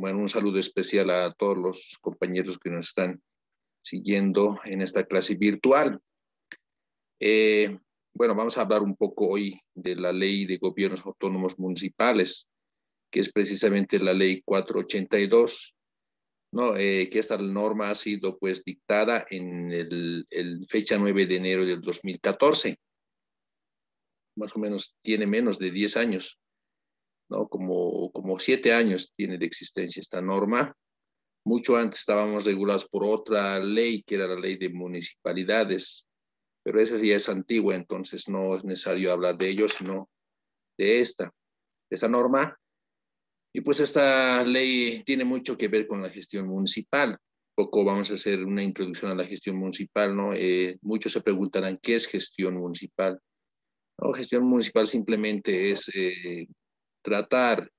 Bueno, un saludo especial a todos los compañeros que nos están siguiendo en esta clase virtual. Bueno, vamos a hablar un poco hoy de la Ley de Gobiernos Autónomos Municipales, que es precisamente la Ley 482, ¿no? Que esta norma ha sido pues dictada en el fecha 9 de enero del 2014. Más o menos tiene menos de 10 años, ¿no? Como 7 años tiene de existencia esta norma. Mucho antes estábamos regulados por otra ley, que era la ley de municipalidades, pero esa ya es antigua, entonces no es necesario hablar de ello, sino de esta norma. Y pues esta ley tiene mucho que ver con la gestión municipal. Poco vamos a hacer una introducción a la gestión municipal, ¿no? Muchos se preguntarán, ¿qué es gestión municipal? No, gestión municipal simplemente es tratar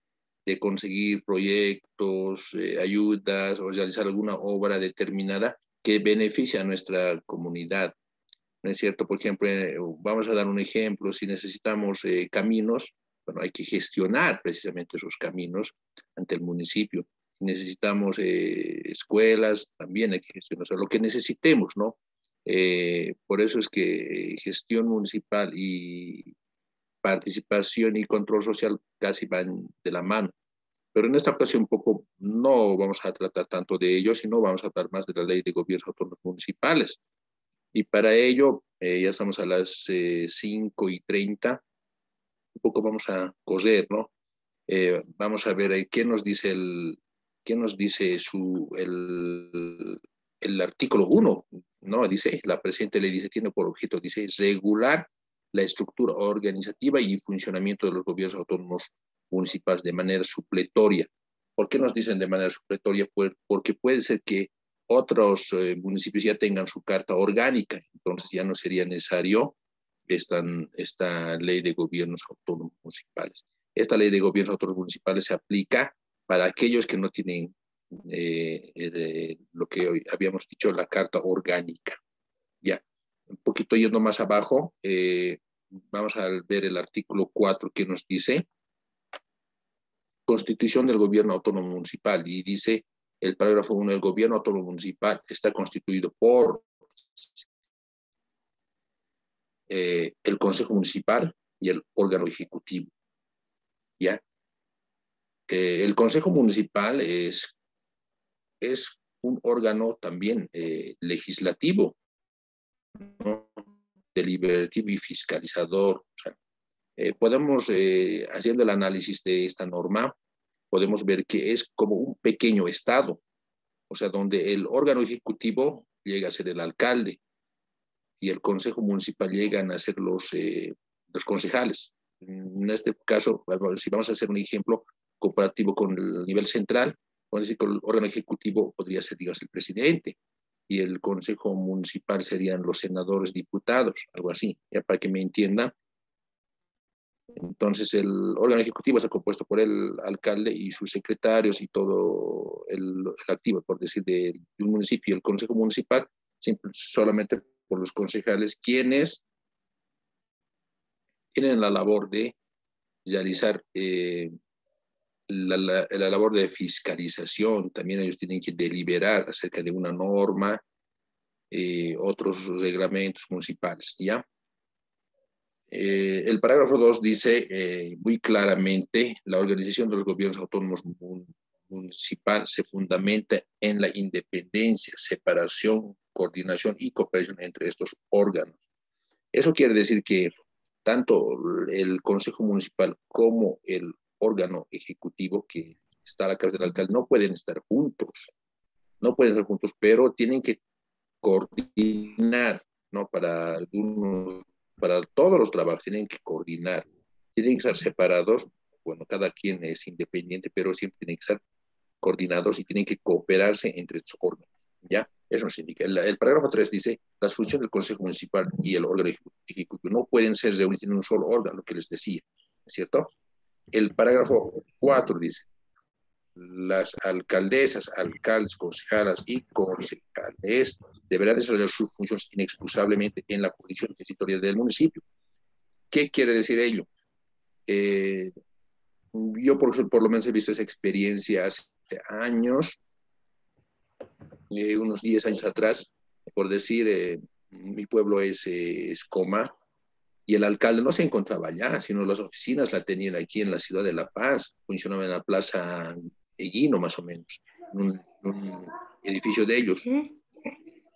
de conseguir proyectos, ayudas o realizar alguna obra determinada que beneficie a nuestra comunidad. ¿No es cierto? Por ejemplo, vamos a dar un ejemplo, si necesitamos caminos, bueno, hay que gestionar precisamente esos caminos ante el municipio. Si necesitamos escuelas, también hay que gestionar, o sea, lo que necesitemos, ¿no? Por eso es que gestión municipal y participación y control social casi van de la mano. Pero en esta ocasión un poco no vamos a tratar tanto de ello, sino vamos a hablar más de la Ley de Gobiernos Autónomos Municipales. Y para ello, ya estamos a las 5:30, un poco vamos a correr, ¿no? Vamos a ver qué nos dice el artículo 1, ¿no? Dice, la presente ley dice, tiene por objeto, dice, regular la estructura organizativa y funcionamiento de los gobiernos autónomos municipales de manera supletoria. ¿Por qué nos dicen de manera supletoria? Porque puede ser que otros municipios ya tengan su carta orgánica, entonces ya no sería necesario esta ley de gobiernos autónomos municipales. Esta ley de gobiernos autónomos municipales se aplica para aquellos que no tienen lo que hoy habíamos dicho, la carta orgánica. Ya, un poquito yendo más abajo, vamos a ver el artículo 4 que nos dice Constitución del Gobierno Autónomo Municipal, y dice el parágrafo 1, el Gobierno Autónomo Municipal está constituido por el Consejo Municipal y el órgano ejecutivo. ¿Ya? El Consejo Municipal es un órgano también legislativo, ¿no? Deliberativo y fiscalizador. O sea, podemos, haciendo el análisis de esta norma, podemos ver que es como un pequeño estado, o sea, donde el órgano ejecutivo llega a ser el alcalde y el consejo municipal llegan a ser los concejales. En este caso, si vamos a hacer un ejemplo comparativo con el nivel central, vamos a decir que el órgano ejecutivo podría ser, digamos, el presidente, y el consejo municipal serían los senadores, diputados, algo así, ya para que me entiendan. Entonces, el órgano ejecutivo está compuesto por el alcalde y sus secretarios y todo el activo, por decir, de un municipio. El consejo municipal, solamente por los concejales, quienes tienen la labor de realizar la labor de fiscalización. También ellos tienen que deliberar acerca de una norma, otros reglamentos municipales, ¿ya? El parágrafo 2 dice muy claramente, la organización de los gobiernos autónomos municipal se fundamenta en la independencia, separación, coordinación y cooperación entre estos órganos. Eso quiere decir que tanto el Consejo Municipal como el órgano ejecutivo que está a la cabeza del alcalde no pueden estar juntos, pero tienen que coordinar, ¿no? Para todos los trabajos tienen que coordinar, tienen que estar separados, bueno, cada quien es independiente, pero siempre tienen que estar coordinados y tienen que cooperarse entre sus órganos, ¿ya? Eso nos indica. El parágrafo 3 dice, las funciones del Consejo Municipal y el órgano ejecutivo no pueden ser reunidas en un solo órgano, lo que les decía, ¿es cierto? El parágrafo 4 dice, las alcaldesas, alcaldes, concejalas y concejales deberán desarrollar sus funciones inexcusablemente en la jurisdicción territorial del municipio. ¿Qué quiere decir ello? Yo por lo menos he visto esa experiencia hace años, unos 10 años atrás, por decir, mi pueblo es Coma, y el alcalde no se encontraba allá, sino las oficinas la tenían aquí en la ciudad de La Paz, funcionaba en la Plaza Eguino, más o menos, en un edificio de ellos.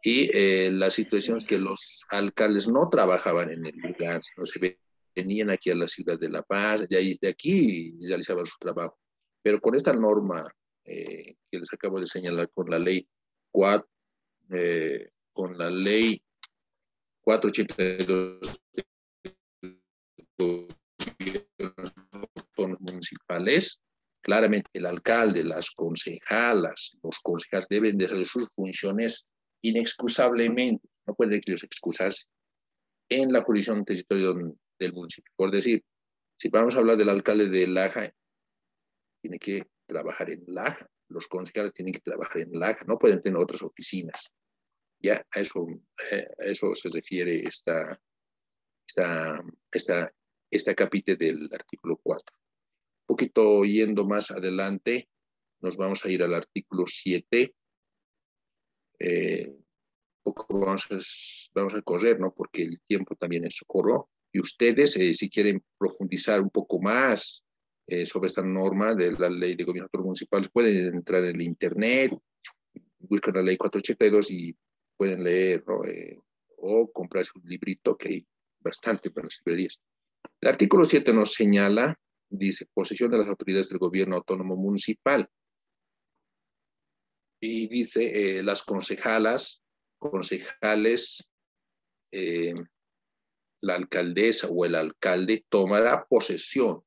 Y la situación es que los alcaldes no trabajaban en el lugar, no se venían aquí a la ciudad de La Paz, de aquí realizaban su trabajo. Pero con esta norma que les acabo de señalar, con la ley 482 municipales, claramente el alcalde, las concejalas, los concejales deben de hacer sus funciones inexcusablemente, no pueden ellos excusarse en la jurisdicción territorial del municipio. Por decir, si vamos a hablar del alcalde de Laja, tiene que trabajar en Laja, los concejales tienen que trabajar en Laja, no pueden tener otras oficinas. Ya a eso se refiere esta, esta, esta capítulo del artículo 4. Un poquito yendo más adelante, nos vamos a ir al artículo 7. Poco vamos a correr, ¿no? Porque el tiempo también es oro. Y ustedes, si quieren profundizar un poco más sobre esta norma de la ley de gobiernos municipales, pueden entrar en el internet, buscan la ley 482 y pueden leer, ¿no? O comprarse un librito que hay bastante para las librerías. El artículo 7 nos señala, dice, posesión de las autoridades del gobierno autónomo municipal. Y dice, las concejales, la alcaldesa o el alcalde tomará posesión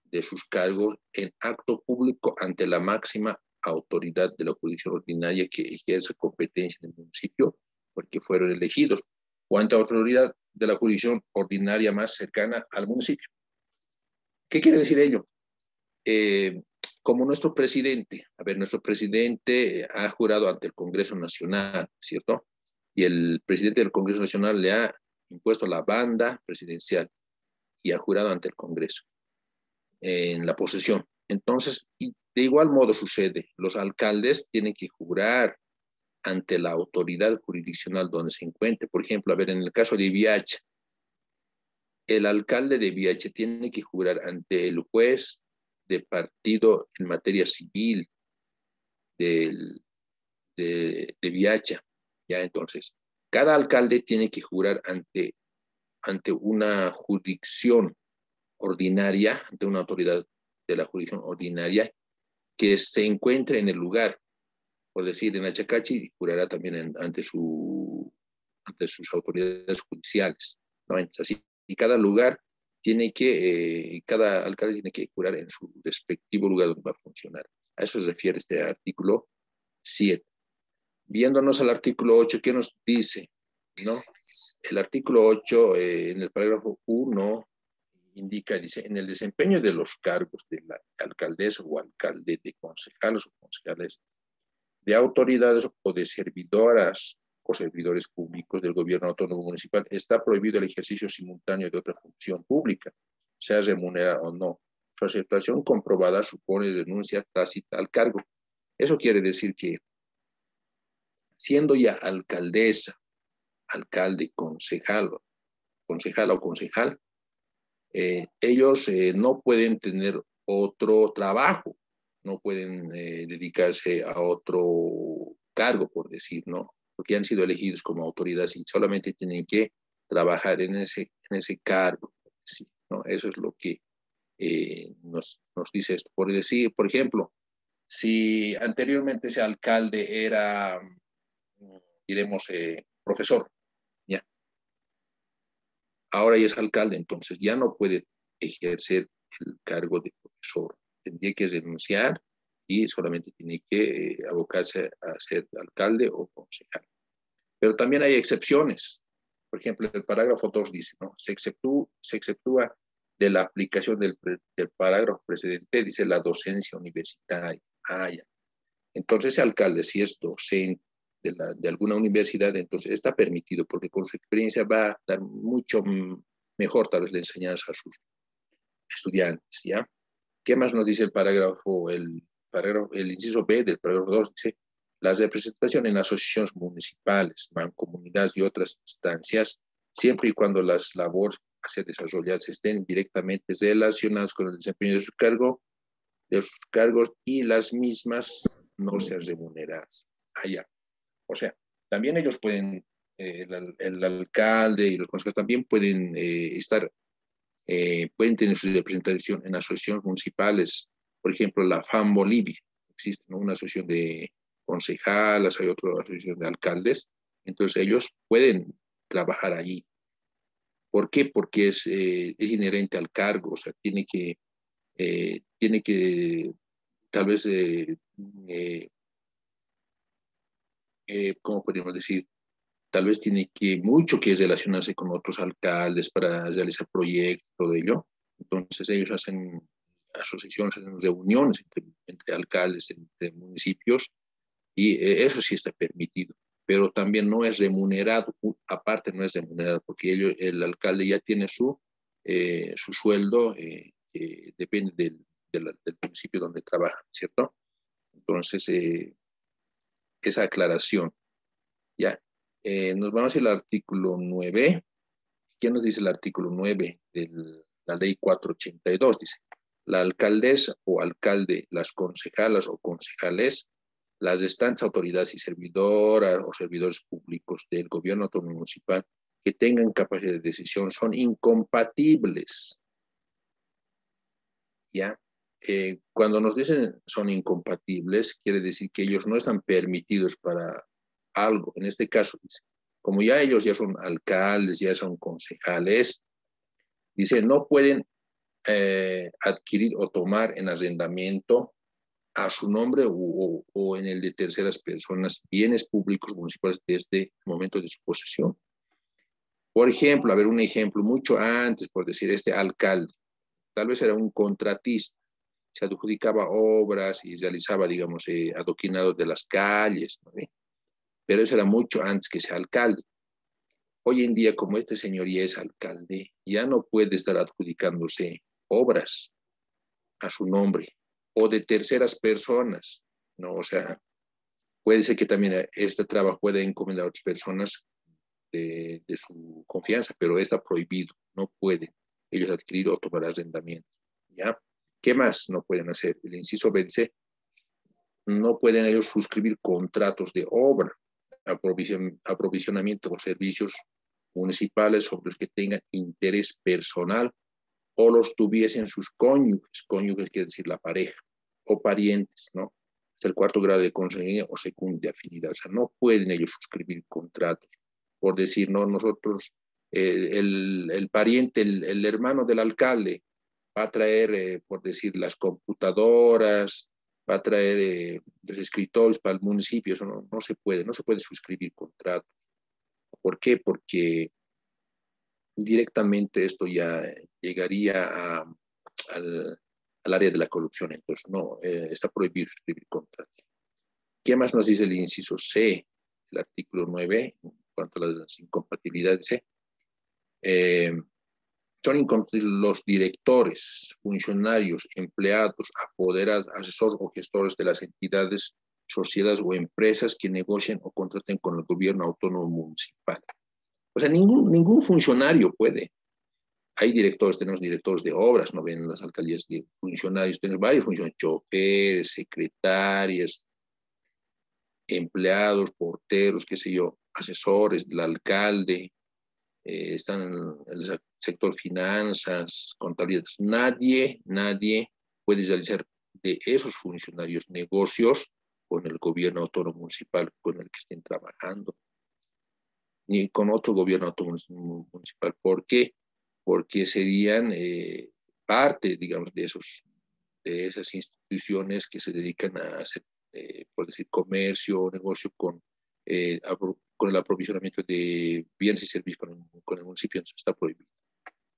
de sus cargos en acto público ante la máxima autoridad de la jurisdicción ordinaria que ejerce competencia en el municipio porque fueron elegidos, o ante la autoridad de la jurisdicción ordinaria más cercana al municipio. ¿Qué quiere decir ello? Como nuestro presidente ha jurado ante el Congreso Nacional, ¿cierto? Y el presidente del Congreso Nacional le ha impuesto la banda presidencial y ha jurado ante el Congreso en la posesión. Entonces, y de igual modo sucede, los alcaldes tienen que jurar ante la autoridad jurisdiccional donde se encuentre. Por ejemplo, a ver, en el caso de Viacha, el alcalde de Viacha tiene que jurar ante el juez de partido en materia civil de Viacha. Ya entonces, cada alcalde tiene que jurar ante una jurisdicción ordinaria, ante una autoridad de la jurisdicción ordinaria que se encuentre en el lugar. Por decir, en Achacachi, jurará también ante sus autoridades judiciales, ¿no? Entonces, así, y cada lugar cada alcalde tiene que jurar en su respectivo lugar donde va a funcionar. A eso se refiere este artículo 7. Viéndonos al artículo 8, ¿qué nos dice? ¿No? El artículo 8, en el parágrafo 1, indica, dice, en el desempeño de los cargos de la alcaldesa o alcalde, de concejales o concejales, de autoridades o de servidoras o servidores públicos del gobierno autónomo municipal, está prohibido el ejercicio simultáneo de otra función pública, sea remunerada o no. Su aceptación comprobada supone denuncia tácita al cargo. Eso quiere decir que, siendo ya alcaldesa, alcalde, concejala o concejal, ellos no pueden tener otro trabajo, no pueden dedicarse a otro cargo, por decir, ¿no? Porque han sido elegidos como autoridades y solamente tienen que trabajar en ese cargo, ¿sí? ¿No? Eso es lo que nos dice esto. Por decir, por ejemplo, si anteriormente ese alcalde era, diremos, profesor, ¿ya? Ahora ya es alcalde, entonces ya no puede ejercer el cargo de profesor. Tendría que renunciar y solamente tiene que abocarse a ser alcalde o concejal. Pero también hay excepciones. Por ejemplo, el parágrafo 2 dice, ¿no? Se exceptúa de la aplicación del parágrafo precedente, dice la docencia universitaria. Ya. Entonces, ese alcalde, si es docente de alguna universidad, entonces está permitido, porque con su experiencia va a dar mucho mejor tal vez la enseñanza a sus estudiantes, ¿ya? ¿Qué más nos dice el parágrafo, el el inciso B del parágrafo 2 dice, la representación en asociaciones municipales, mancomunidades y otras instancias, siempre y cuando las labores a ser desarrolladas estén directamente relacionadas con el desempeño de sus cargos y las mismas no sean remuneradas. Allá. O sea, también ellos pueden, el alcalde y los consejeros también pueden pueden tener su representación en asociaciones municipales. Por ejemplo, la FAM Bolivia. Existe, ¿no?, una asociación de concejalas, hay otra asociación de alcaldes. Entonces ellos pueden trabajar allí. ¿Por qué? Porque es inherente al cargo, o sea, tiene que tal vez, ¿cómo podríamos decir? Tal vez tiene mucho que relacionarse con otros alcaldes para realizar proyectos, todo ello. Entonces ellos hacen asociaciones, hacen reuniones entre alcaldes, entre municipios, y eso sí está permitido. Pero también no es remunerado, aparte no es remunerado, porque el alcalde ya tiene su sueldo, depende del municipio donde trabaja, ¿cierto? Entonces, esa aclaración, ¿ya? Nos vamos al artículo 9. ¿Qué nos dice el artículo 9 de la ley 482? Dice, la alcaldesa o alcalde, las concejalas o concejales, las restantes autoridades y servidoras o servidores públicos del gobierno autónomo municipal que tengan capacidad de decisión son incompatibles. ¿Ya? Cuando nos dicen son incompatibles, quiere decir que ellos no están permitidos para algo. En este caso, dice, como ya ellos ya son alcaldes, ya son concejales, dice, no pueden adquirir o tomar en arrendamiento a su nombre o en el de terceras personas bienes públicos municipales desde el momento de su posesión. Por ejemplo, a ver, un ejemplo, mucho antes, por decir, este alcalde, tal vez era un contratista, se adjudicaba obras y realizaba, digamos, adoquinados de las calles, ¿no? Pero eso era mucho antes que sea alcalde. Hoy en día, como este señor ya es alcalde, ya no puede estar adjudicándose obras a su nombre o de terceras personas, ¿no? O sea, puede ser que también este trabajo pueda encomendar a otras personas de su confianza, pero está prohibido, no pueden ellos adquirir o tomar arrendamientos, ¿ya? ¿Qué más no pueden hacer? El inciso 20, no pueden ellos suscribir contratos de obra, aprovisionamiento o servicios municipales sobre los que tengan interés personal o los tuviesen sus cónyuges quiere decir la pareja, o parientes, ¿no? Es el cuarto grado de consanguinidad o segundo de afinidad. O sea, no pueden ellos suscribir contratos por decir, no, nosotros, el pariente, el hermano del alcalde va a traer, por decir, las computadoras, va a traer los escritorios para el municipio. Eso no se puede, no se puede suscribir contratos. ¿Por qué? Porque directamente esto ya llegaría al área de la corrupción. Entonces, no, está prohibido suscribir contratos. ¿Qué más nos dice el inciso C, el artículo 9, en cuanto a las incompatibilidades? Son incompatibles los directores, funcionarios, empleados, apoderados, asesores o gestores de las entidades, sociedades o empresas que negocien o contraten con el gobierno autónomo municipal. O sea, ningún funcionario puede. Hay directores, tenemos directores de obras, no ven en las alcaldías de funcionarios, tenemos varios funcionarios, choferes, secretarias, empleados, porteros, qué sé yo, asesores del alcalde, están en el sector finanzas, contabilidad. Nadie puede realizar de esos funcionarios negocios con el gobierno autónomo municipal con el que estén trabajando, ni con otro gobierno autónomo municipal. ¿Por qué? Porque serían parte, digamos, de esas instituciones que se dedican a hacer, por decir, comercio o negocio con el aprovisionamiento de bienes y servicios con el municipio. Entonces está prohibido,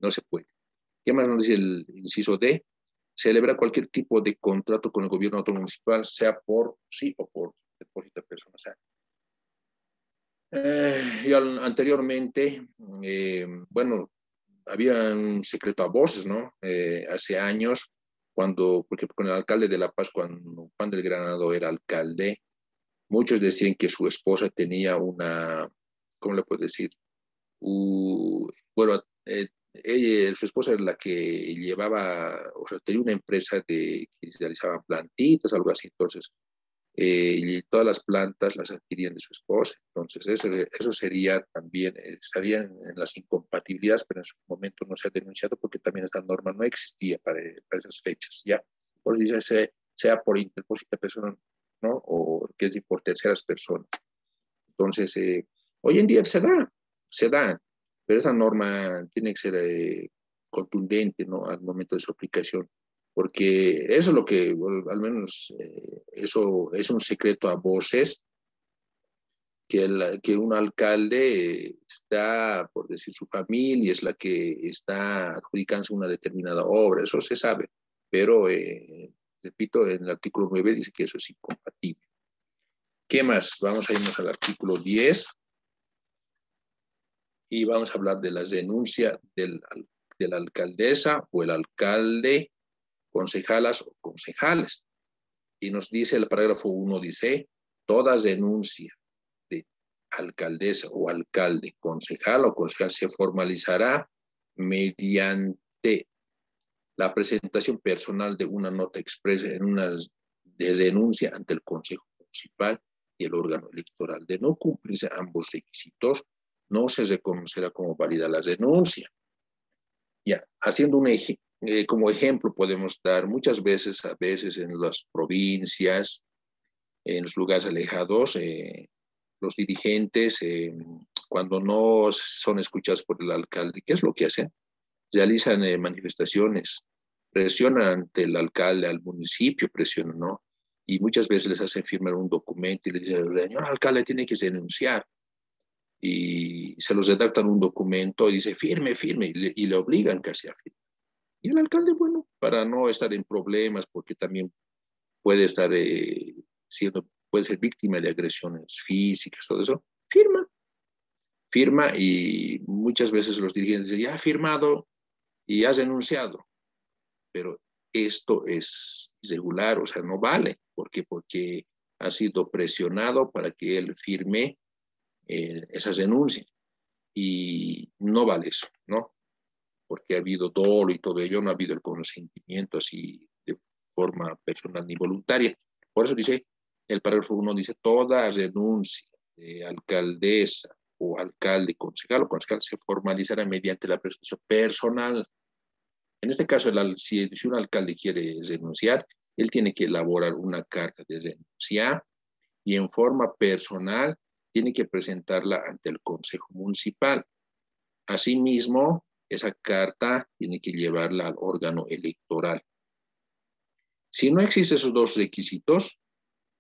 no se puede. ¿Qué más nos dice el inciso D? Celebra cualquier tipo de contrato con el gobierno autónomo municipal, sea por sí o por depósito de personas. Ya anteriormente, bueno, había un secreto a voces, ¿no? Hace años porque con el alcalde de La Paz, cuando Juan del Granado era alcalde, muchos decían que su esposa tenía una, ¿cómo le puedo decir? Bueno, su esposa era la que llevaba, o sea, tenía una empresa que realizaba plantitas, algo así. Entonces, y todas las plantas las adquirían de su esposa. Entonces, eso sería también, estarían en las incompatibilidades, pero en su momento no se ha denunciado porque también esta norma no existía para esas fechas, ¿ya? Por eso dice, sea por interpósita persona, ¿no? O que es por terceras personas. Entonces, hoy en día se da, pero esa norma tiene que ser contundente, ¿no? Al momento de su aplicación, porque eso es lo que, bueno, al menos, eso es un secreto a voces, que un alcalde está, por decir, su familia es la que está adjudicándose una determinada obra, eso se sabe, pero, repito, en el artículo 9 dice que eso es incompatible. ¿Qué más? Vamos a irnos al artículo 10 y vamos a hablar de las denuncias de la alcaldesa o el alcalde, concejalas o concejales. Y nos dice el parágrafo 1, dice, toda denuncia de alcaldesa o alcalde, concejal o concejal se formalizará mediante la presentación personal de una nota expresa en una de denuncia ante el Consejo Municipal y el órgano electoral. De no cumplirse ambos requisitos, no se reconocerá como válida la denuncia. Ya, haciendo como ejemplo podemos dar muchas veces, a veces en las provincias, en los lugares alejados, los dirigentes, cuando no son escuchados por el alcalde, ¿qué es lo que hacen? Realizan manifestaciones, presionan ante el alcalde, al municipio, presionan, ¿no? Y muchas veces les hacen firmar un documento y les dicen, señor alcalde, tiene que denunciar. Y se los redactan un documento y dice, firme, firme, y le obligan casi a firmar. Y el alcalde, bueno, para no estar en problemas, porque también puede estar puede ser víctima de agresiones físicas, todo eso, firma y muchas veces los dirigentes dicen, ya ha firmado y has denunciado, pero esto es irregular, o sea, no vale. ¿Por qué? Porque ha sido presionado para que él firme esas denuncias y no vale eso, ¿no? Porque ha habido dolo y todo ello, no ha habido el consentimiento así de forma personal ni voluntaria. Por eso dice, el parágrafo 1 dice, toda renuncia de alcaldesa o alcalde, concejal o concejal se formalizará mediante la prestación personal. En este caso, si un alcalde quiere renunciar, él tiene que elaborar una carta de renuncia y en forma personal tiene que presentarla ante el Consejo Municipal. Asimismo, esa carta tiene que llevarla al órgano electoral. Si no existen esos dos requisitos,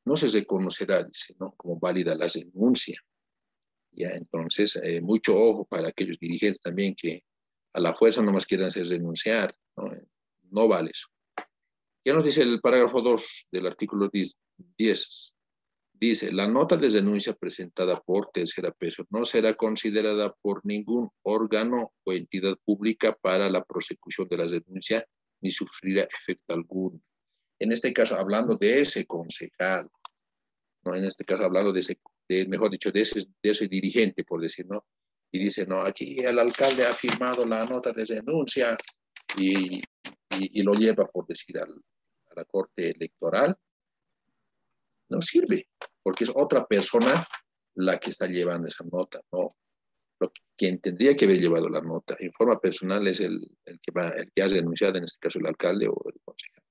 no se reconocerá, dice, ¿no?, como válida la renuncia. Ya, entonces, mucho ojo para aquellos dirigentes también que a la fuerza nomás quieran hacer renunciar, ¿no? No vale eso. Ya nos dice el parágrafo 2 del artículo 10, dice, la nota de denuncia presentada por tercera persona no será considerada por ningún órgano o entidad pública para la prosecución de la denuncia ni sufrirá efecto alguno. En este caso, hablando de ese concejal, ¿no? En este caso, hablando mejor dicho, de ese dirigente, por decir, ¿no? Y dice, no, aquí el alcalde ha firmado la nota de denuncia y lo lleva, por decir, a la corte electoral, no sirve, porque es otra persona la que está llevando esa nota, ¿no? Quien tendría que haber llevado la nota en forma personal es el que ha denunciado, en este caso el alcalde o el concejal.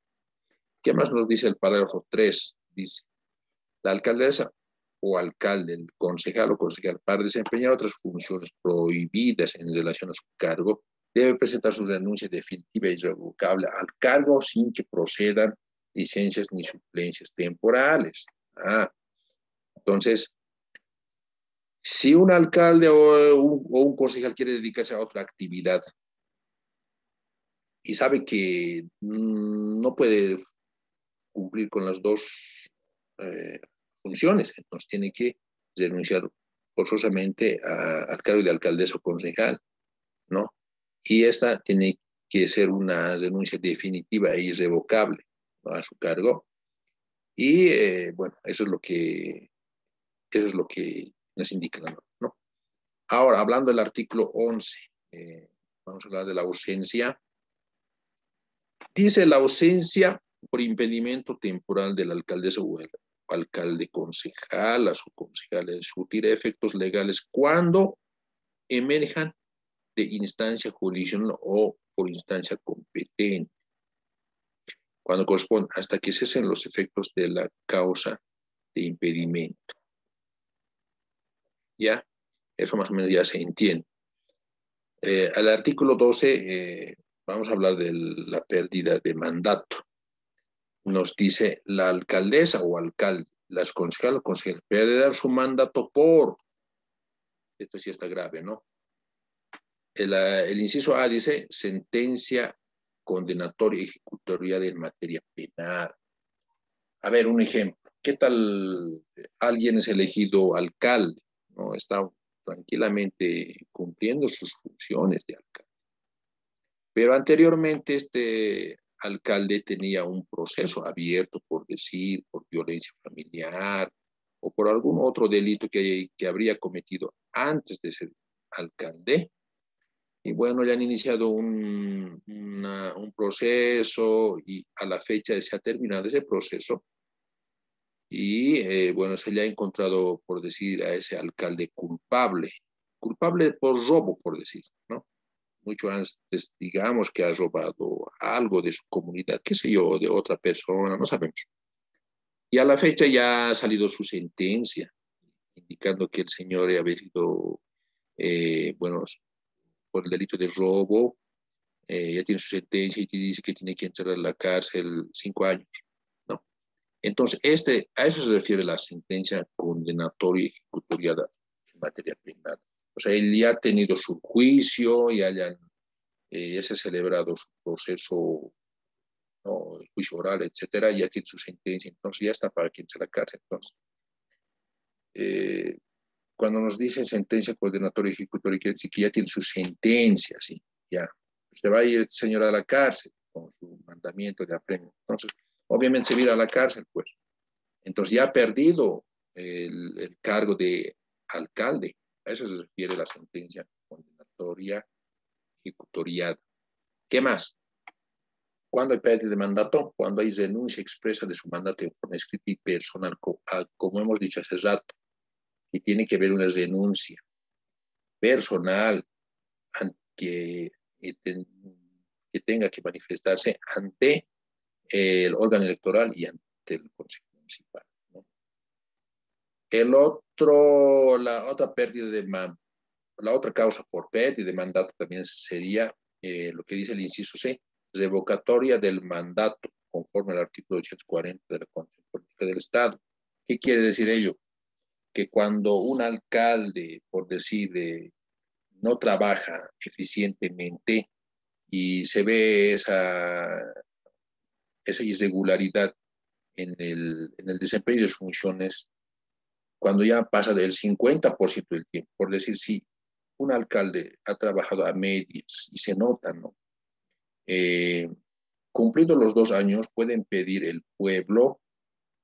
¿Qué más nos dice el parágrafo 3? Dice, la alcaldesa o alcalde, el concejal o concejal, para desempeñar otras funciones prohibidas en relación a su cargo, debe presentar su renuncia definitiva e irrevocable al cargo sin que procedan licencias ni suplencias temporales. Entonces, si un alcalde o un concejal quiere dedicarse a otra actividad y sabe que no puede cumplir con las dos funciones, entonces tiene que renunciar forzosamente al cargo de alcaldesa o concejal, ¿no? Y esta tiene que ser una renuncia definitiva e irrevocable, ¿no?, a su cargo. Y bueno, eso es lo que nos indica la norma, ¿no? Ahora, hablando del artículo 11, vamos a hablar de la ausencia. Dice la ausencia por impedimento temporal del alcaldesa o el alcalde concejal, a su concejal, surtir efectos legales cuando emerjan de instancia jurisdiccional o por instancia competente, cuando corresponde, hasta que cesen los efectos de la causa de impedimento. ¿Ya? Eso más o menos ya se entiende. Al artículo 12, vamos a hablar de la pérdida de mandato. Nos dice la alcaldesa o alcalde, las concejalas o concejales, perderán su mandato por, esto sí está grave, ¿no? El inciso A dice sentencia condenatoria ejecutoria en materia penal. A ver, un ejemplo. ¿Qué tal alguien es elegido alcalde, ¿no? Está tranquilamente cumpliendo sus funciones de alcalde. Pero anteriormente este alcalde tenía un proceso abierto, por decir, por violencia familiar o por algún otro delito que habría cometido antes de ser alcalde. Y bueno, ya han iniciado un proceso y a la fecha se ha terminado ese proceso. Y bueno, se le ha encontrado, por decir, a ese alcalde culpable por robo, por decir, ¿no? Mucho antes, digamos, que ha robado algo de su comunidad, qué sé yo, de otra persona, no sabemos. Y a la fecha ya ha salido su sentencia, indicando que el señor ha habido, bueno, por el delito de robo, ya tiene su sentencia y te dice que tiene que entrar a la cárcel 5 años, ¿no? Entonces, a eso se refiere la sentencia condenatoria y ejecutoriada en materia penal. O sea, él ya ha tenido su juicio, ya se ha celebrado su proceso, ¿no?, el juicio oral, etcétera, ya tiene su sentencia, entonces ya está para quien se la cárcel. Entonces, cuando nos dicen sentencia condenatoria y ejecutoria, quiere decir que ya tiene su sentencia, ¿sí? Ya. Usted va a ir, señor, a la cárcel con su mandamiento de apremio. Entonces, obviamente se va a ir a la cárcel, pues. Entonces ya ha perdido el cargo de alcalde. A eso se refiere la sentencia condenatoria ejecutoriada. ¿Qué más? ¿Cuándo hay pérdida de mandato? Cuando hay renuncia expresa de su mandato en forma escrita y personal, como hemos dicho hace rato, que tiene que haber una renuncia personal que, que tenga que manifestarse ante el órgano electoral y ante el Consejo Municipal, ¿no? La otra pérdida de la otra causa por pérdida de mandato también sería lo que dice el inciso C, revocatoria del mandato, conforme al artículo 840 de la Constitución Política del Estado. ¿Qué quiere decir ello? Que cuando un alcalde, por decir, no trabaja eficientemente y se ve esa irregularidad en el desempeño de sus funciones, cuando ya pasa del 50% del tiempo, por decir, si un alcalde ha trabajado a medias y se nota, ¿no? Cumplidos los 2 años, pueden pedir el pueblo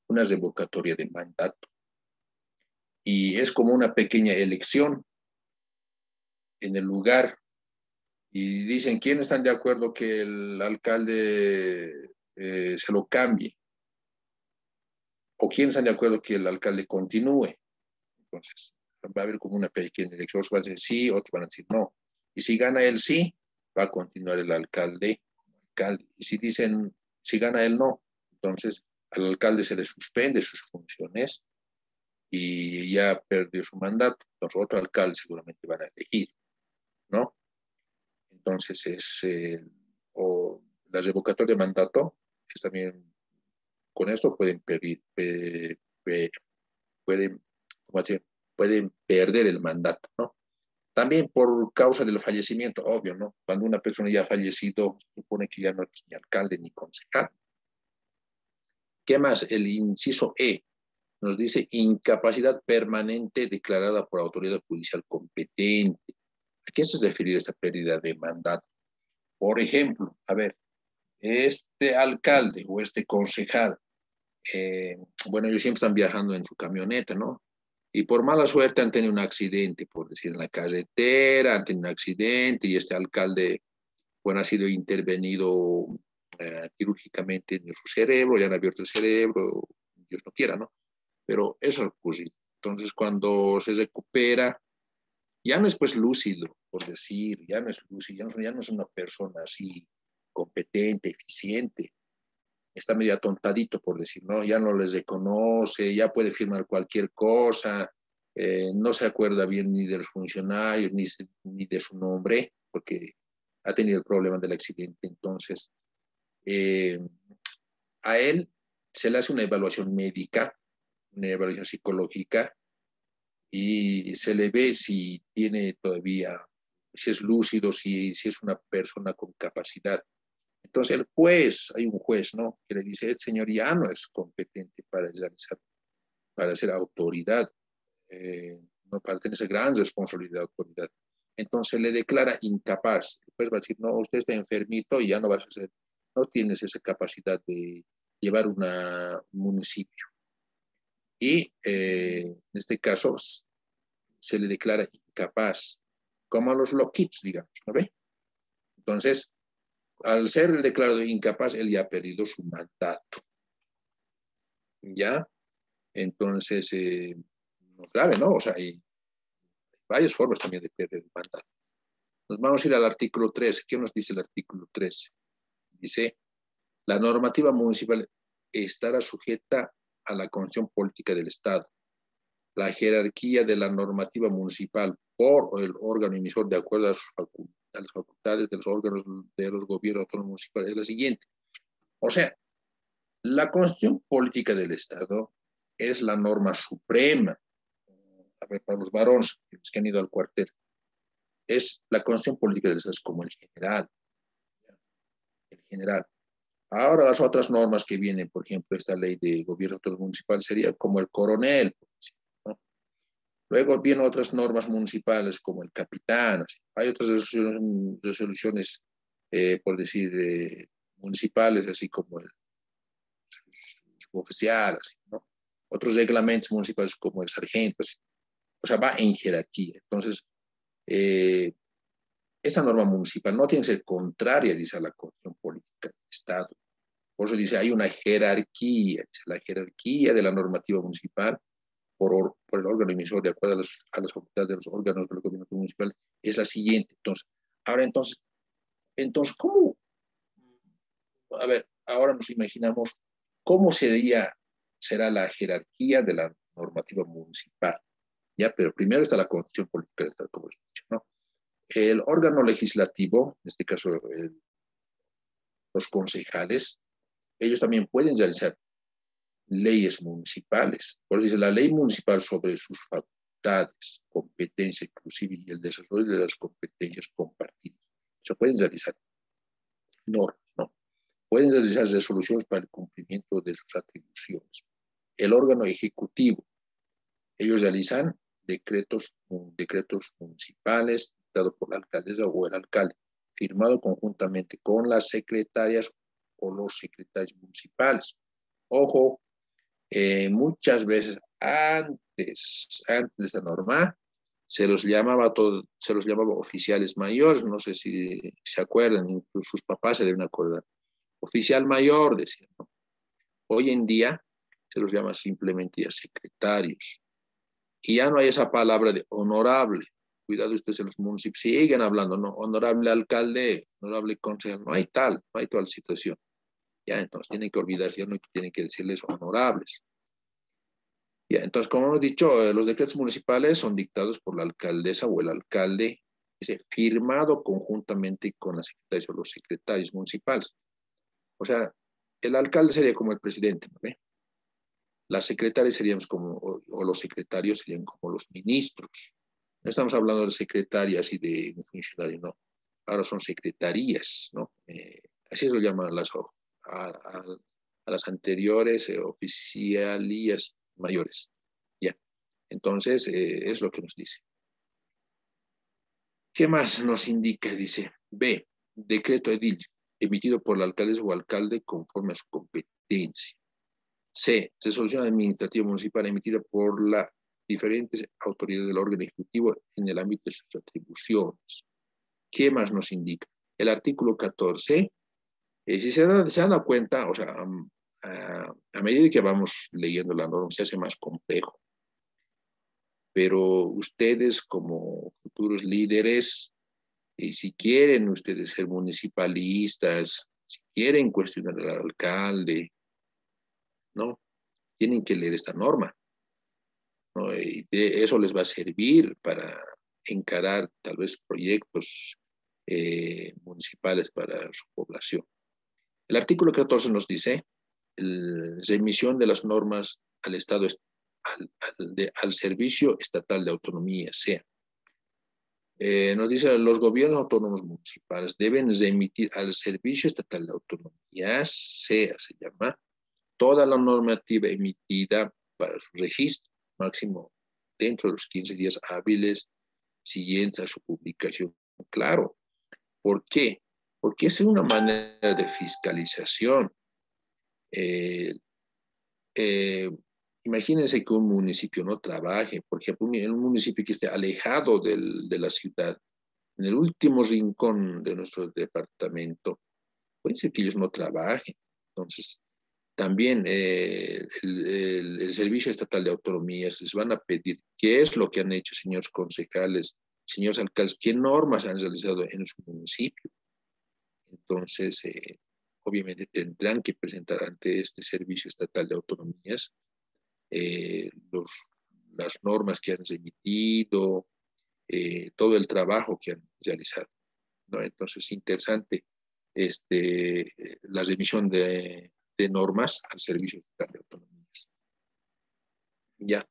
una revocatoria de mandato. Y es como una pequeña elección en el lugar. Y dicen, ¿quiénes están de acuerdo que el alcalde se lo cambie? ¿O quiénes están de acuerdo que el alcalde continúe? Entonces, va a haber como una pequeña elección. Otros van a decir sí, otros van a decir no. Y si gana el sí, va a continuar el alcalde. Y si gana el no, entonces al alcalde se le suspende sus funciones y ya perdió su mandato. Entonces otro alcalde seguramente van a elegir, ¿no? Entonces o la revocatoria de mandato, que es también con esto pueden pedir, pueden, ¿cómo decir? Pueden perder el mandato, ¿no? También por causa del fallecimiento, obvio, ¿no? Cuando una persona ya ha fallecido, se supone que ya no es ni alcalde ni concejal. ¿Qué más? El inciso E nos dice incapacidad permanente declarada por autoridad judicial competente. ¿A qué se refiere esta pérdida de mandato? Por ejemplo, a ver, este alcalde o este concejal, bueno, ellos siempre están viajando en su camioneta, ¿no? Y por mala suerte han tenido un accidente, por decir, en la carretera, han tenido un accidente y este alcalde, bueno, ha sido intervenido quirúrgicamente en su cerebro, ya han abierto el cerebro, Dios no quiera, ¿no? Pero eso ocurre. Entonces, cuando se recupera, ya no es pues lúcido, por decir, ya no es lúcido, ya no es una persona así competente, eficiente, está medio atontadito, por decir, ¿no? Ya no les reconoce, ya puede firmar cualquier cosa, no se acuerda bien ni de los funcionarios, ni de su nombre, porque ha tenido el problema del accidente. Entonces, eh, a él se le hace una evaluación médica, una evaluación psicológica, y se le ve si tiene todavía, si es lúcido, si es una persona con capacidad. Entonces el juez, hay un juez, ¿no? Que le dice, el señor ya no es competente para realizar, para ser autoridad, no para tener esa gran responsabilidad de autoridad. Entonces le declara incapaz. El juez va a decir, no, usted está enfermito y ya no vas a ser, no tienes esa capacidad de llevar un municipio. Y en este caso se le declara incapaz, como a los loquitos, digamos, ¿no ve? Entonces, al ser declarado incapaz, él ya ha perdido su mandato, ¿ya? Entonces, no es grave, ¿no? O sea, hay varias formas también de perder el mandato. Nos vamos a ir al artículo 13. ¿Qué nos dice el artículo 13? Dice, la normativa municipal estará sujeta a la constitución política del Estado. La jerarquía de la normativa municipal por el órgano emisor de acuerdo a, a las facultades de los órganos de los gobiernos autónomos municipales es la siguiente. O sea, la constitución política del Estado es la norma suprema. A ver, para los varones los que han ido al cuartel, es la constitución política del Estado, es como el general. El general. Ahora las otras normas que vienen, por ejemplo, esta ley de gobierno autónomo municipal sería como el coronel, ¿no? Luego vienen otras normas municipales como el capitán. Así. Hay otras resoluciones por decir, municipales, así como el suboficial, así, ¿no? Otros reglamentos municipales como el sargento, así. O sea, va en jerarquía. Entonces, eh, esa norma municipal no tiene que ser contraria, dice, a la constitución política del Estado. Por eso dice, hay una jerarquía, dice, la jerarquía de la normativa municipal por el órgano emisor de acuerdo a las facultades de los órganos del gobierno municipal es la siguiente. Entonces, ahora entonces, ¿cómo? A ver, ahora nos imaginamos cómo será la jerarquía de la normativa municipal. Ya, pero primero está la constitución política del Estado, como he dicho, ¿no? El órgano legislativo, en este caso los concejales, ellos también pueden realizar leyes municipales. Por eso dice la ley municipal sobre sus facultades, competencia inclusive y el desarrollo de las competencias compartidas. Se pueden realizar normas, ¿no? Pueden realizar resoluciones para el cumplimiento de sus atribuciones. El órgano ejecutivo, ellos realizan decretos municipales dictados por la alcaldesa o el alcalde, firmado conjuntamente con las secretarias o los secretarios municipales. Ojo, muchas veces antes de esa norma se los llamaba oficiales mayores, no sé si se acuerdan, incluso sus papás se deben acordar. Oficial mayor, decían, ¿no? Hoy en día se los llama simplemente ya secretarios. Y ya no hay esa palabra de honorable. Cuidado ustedes en los municipios, siguen hablando, ¿no? Honorable alcalde, honorable concejal, no hay tal situación. Ya, entonces tienen que olvidarse, ya no tienen que decirles honorables. Ya, entonces, como hemos dicho, los decretos municipales son dictados por la alcaldesa o el alcalde, dice, firmado conjuntamente con las secretarias o los secretarios municipales. O sea, el alcalde sería como el presidente, ¿no ve? Las secretarias serían como, o los secretarios serían como los ministros. No estamos hablando de secretarias y de un funcionario, no. Ahora son secretarías, ¿no? Así se lo llaman a las anteriores oficialías mayores. Ya. Entonces, es lo que nos dice. ¿Qué más nos indica? Dice, B. decreto edil emitido por el alcalde o alcalde conforme a su competencia. C. Resolución administrativa municipal emitida por las diferentes autoridades del órgano ejecutivo en el ámbito de sus atribuciones. ¿Qué más nos indica? El artículo 14, si se dan cuenta, o sea, a medida que vamos leyendo la norma se hace más complejo. Pero ustedes como futuros líderes, si quieren ustedes ser municipalistas, si quieren cuestionar al alcalde, ¿no? Tienen que leer esta norma, ¿no? Y eso les va a servir para encarar tal vez proyectos municipales para su población. El artículo 14 nos dice la remisión de las normas al Estado, al Servicio Estatal de Autonomía, sea. Nos dice, los gobiernos autónomos municipales deben remitir al Servicio Estatal de Autonomía, sea, se llama, toda la normativa emitida para su registro, máximo dentro de los 15 días hábiles siguientes a su publicación. Claro, ¿por qué? Porque es una manera de fiscalización. Imagínense que un municipio no trabaje, por ejemplo, en un municipio que esté alejado de la ciudad, en el último rincón de nuestro departamento, puede ser que ellos no trabajen. Entonces, también el Servicio Estatal de Autonomías les van a pedir qué es lo que han hecho, señores concejales, señores alcaldes, qué normas han realizado en su municipio. Entonces, obviamente tendrán que presentar ante este Servicio Estatal de Autonomías las normas que han emitido, todo el trabajo que han realizado, ¿no? Entonces, interesante la remisión de normas al Servicio Estatal de Autonomías. Ya,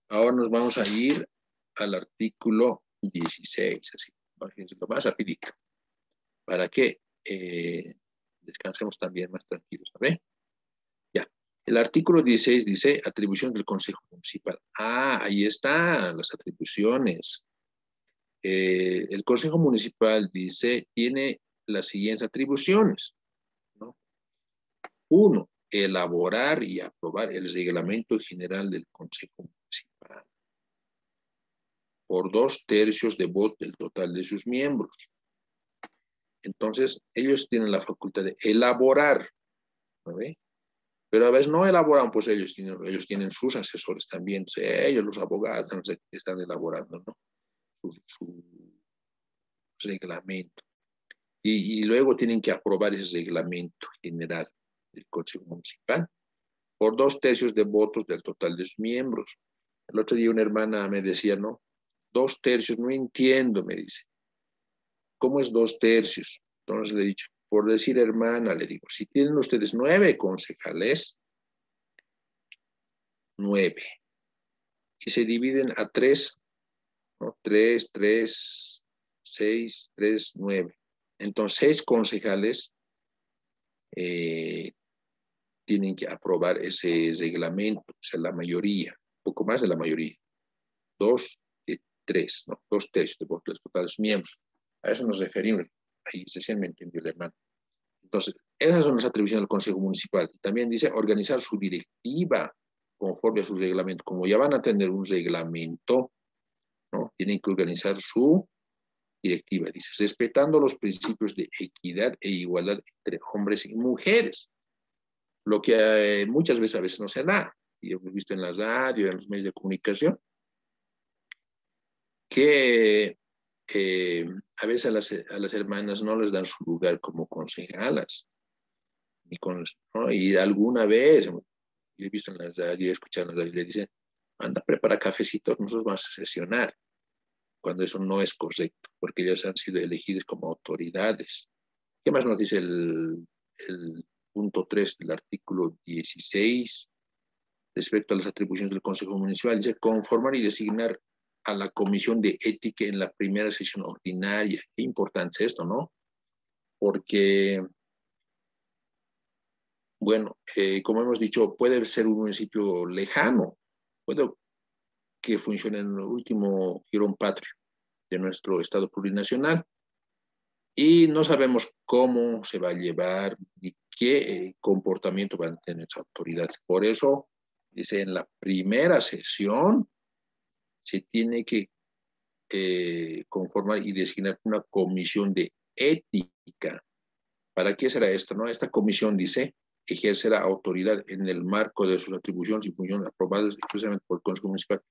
ahora nos vamos a ir al artículo 16, así, lo más rapidito, para que descansemos también más tranquilos, ¿sabes? Ya, el artículo 16 dice atribución del Consejo Municipal. Ahí están las atribuciones. El Consejo Municipal dice, tiene las siguientes atribuciones, ¿no? 1, elaborar y aprobar el reglamento general del Consejo Municipal por 2/3 de voto del total de sus miembros. Entonces, ellos tienen la facultad de elaborar, ¿no ve? Pero a veces no elaboran, pues ellos tienen sus asesores también, ellos los abogados están elaborando, ¿no? Su reglamento. Y luego tienen que aprobar ese reglamento general del Consejo Municipal por 2/3 de votos del total de sus miembros. El otro día una hermana me decía, ¿no? 2/3, no entiendo, me dice. ¿Cómo es 2/3? Entonces le he dicho, por decir hermana, le digo, si tienen ustedes 9 concejales, 9, y se dividen a 3, ¿no? 3, 3, 6, 3, 9. Entonces, 6 concejales tienen que aprobar ese reglamento, o sea, la mayoría, un poco más de la mayoría, 2 de 3, ¿no? 2/3 de votos totales miembros. A eso nos referimos, ahí recién me entendió el hermano. Entonces, esas son las atribuciones del Consejo Municipal. También dice organizar su directiva conforme a su reglamento. Como ya van a tener un reglamento, ¿no? Tienen que organizar su directiva, dice, respetando los principios de equidad e igualdad entre hombres y mujeres. Lo que muchas veces a veces no se da, y hemos visto en la radio, en los medios de comunicación, que a veces a las hermanas no les dan su lugar como concejalas, ¿no? Y alguna vez, yo he visto en la radio, he escuchado en la radio, le dicen, anda, prepara cafecitos, nosotros vamos a sesionar, cuando eso no es correcto, porque ellos han sido elegidos como autoridades. ¿Qué más nos dice el punto 3 del artículo 16 respecto a las atribuciones del Consejo Municipal? Dice conformar y designar a la Comisión de Ética en la primera sesión ordinaria. Qué importante es esto, ¿no? Porque, bueno, como hemos dicho, puede ser un municipio lejano, puede que funcione en el último jirón patrio de nuestro Estado plurinacional, y no sabemos cómo se va a llevar y qué comportamiento van a tener las autoridades. Por eso, dice, en la primera sesión se tiene que conformar y designar una comisión de ética. ¿Para qué será esto? ¿No? Esta comisión dice ejercerá autoridad en el marco de sus atribuciones y funciones aprobadas expresamente por el Consejo Municipal.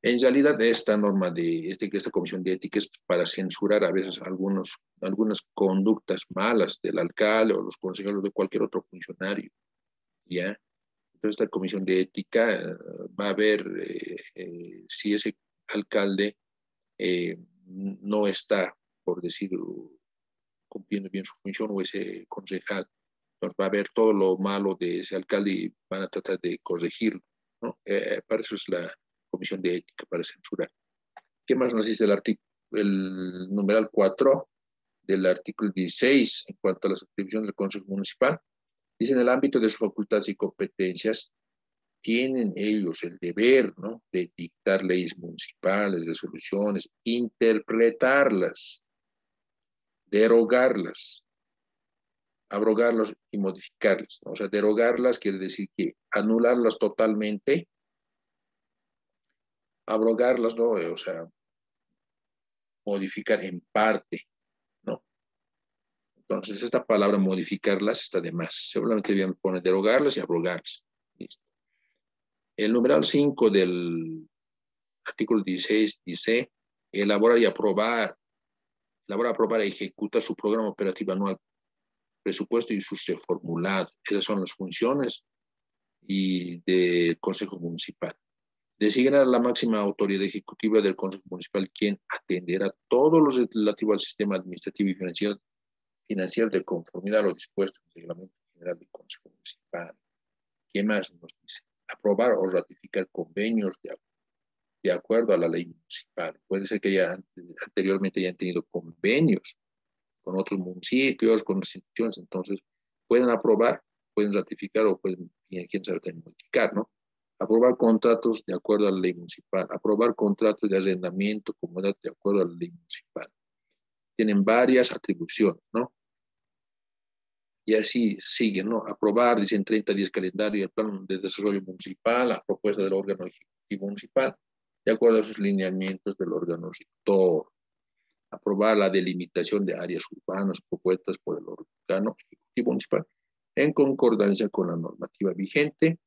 En realidad, esta norma de esta comisión de ética es para censurar a veces algunas conductas malas del alcalde o los consejeros de cualquier otro funcionario, ¿ya? Entonces, esta comisión de ética va a ver si ese alcalde no está, por decir, cumpliendo bien su función o ese concejal. Entonces va a ver todo lo malo de ese alcalde y van a tratar de corregirlo, ¿no? Para eso es la comisión de ética, para censurar. ¿Qué más nos dice el numeral 4 del artículo 16 en cuanto a las atribuciones del Consejo Municipal? Dice, en el ámbito de sus facultades y competencias, tienen ellos el deber, ¿no?, de dictar leyes municipales, resoluciones, interpretarlas, derogarlas, abrogarlas y modificarlas, ¿no? O sea, derogarlas quiere decir que anularlas totalmente, abrogarlas, ¿no? O sea, modificar en parte, ¿no? Entonces, esta palabra modificarlas está de más. Seguramente bien pone derogarlas y abrogarlas. Listo. El numeral 5 del artículo 16 dice, elaborar y aprobar, y ejecutar su programa operativo anual, presupuesto y sus formulados. Esas son las funciones y del Consejo Municipal. Designar a la máxima autoridad ejecutiva del Consejo Municipal, quien atenderá todo lo relativo al sistema administrativo y financiero de conformidad a lo dispuesto en el Reglamento General del Consejo Municipal. ¿Qué más nos dice? Aprobar o ratificar convenios de acuerdo a la ley municipal. Puede ser que ya anteriormente hayan tenido convenios con otros municipios, con otras instituciones, entonces pueden aprobar, pueden ratificar o pueden, quién sabe, también modificar, ¿no? Aprobar contratos de acuerdo a la ley municipal, aprobar contratos de arrendamiento comodidad de acuerdo a la ley municipal. Tienen varias atribuciones, ¿no? Y así siguen, ¿no? Aprobar, dicen 30 días calendario el plan de desarrollo municipal, a propuesta del órgano ejecutivo municipal, de acuerdo a sus lineamientos del órgano rector. Aprobar la delimitación de áreas urbanas propuestas por el órgano ejecutivo municipal en concordancia con la normativa vigente.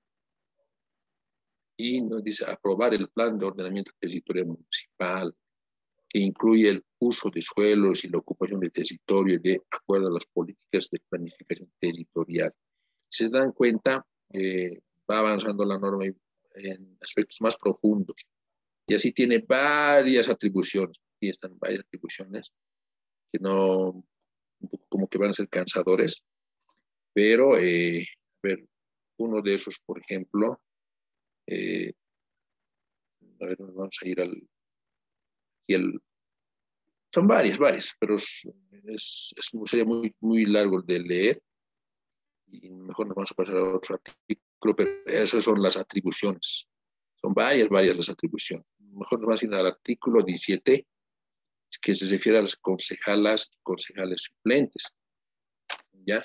Y nos dice aprobar el plan de ordenamiento territorial municipal, que incluye el uso de suelos y la ocupación de territorio de acuerdo a las políticas de planificación territorial. Si se dan cuenta, va avanzando la norma en aspectos más profundos y así tiene varias atribuciones. Aquí están varias atribuciones que no, un poco como que van a ser cansadores, pero, a ver, uno de esos, por ejemplo, a ver, vamos a ir son varias, pero sería muy largo de leer y mejor nos vamos a pasar a otro artículo, pero esas son las atribuciones. Son varias las atribuciones. Mejor nos vamos a ir al artículo 17, que se refiere a las concejalas y concejales suplentes. ¿Ya?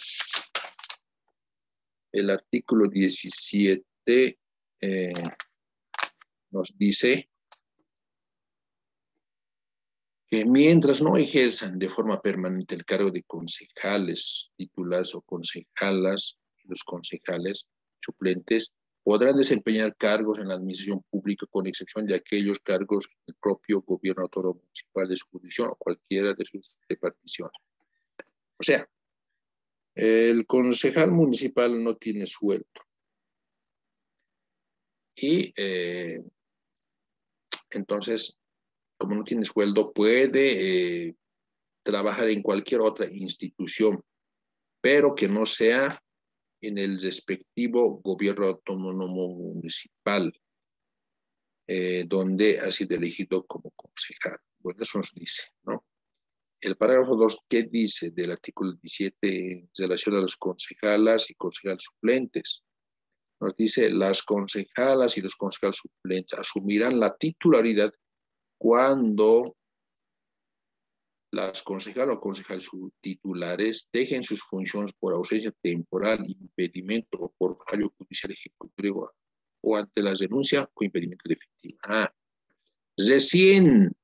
El artículo 17 nos dice que mientras no ejerzan de forma permanente el cargo de concejales titulares o concejalas, los concejales suplentes podrán desempeñar cargos en la administración pública con excepción de aquellos cargos en el propio gobierno autónomo municipal de su jurisdicción o cualquiera de sus reparticiones. O sea, el concejal municipal no tiene sueldo y entonces, como no tiene sueldo, puede trabajar en cualquier otra institución, pero que no sea en el respectivo gobierno autónomo municipal, donde ha sido elegido como concejal. Bueno, eso nos dice, ¿no? El parágrafo 2, ¿qué dice del artículo 17 en relación a las concejalas y concejales suplentes? Nos dice, las concejalas y los concejales suplentes asumirán la titularidad cuando las concejales o concejales subtitulares dejen sus funciones por ausencia temporal, impedimento o por fallo judicial ejecutivo o ante la denuncia con impedimento definitivo. Recién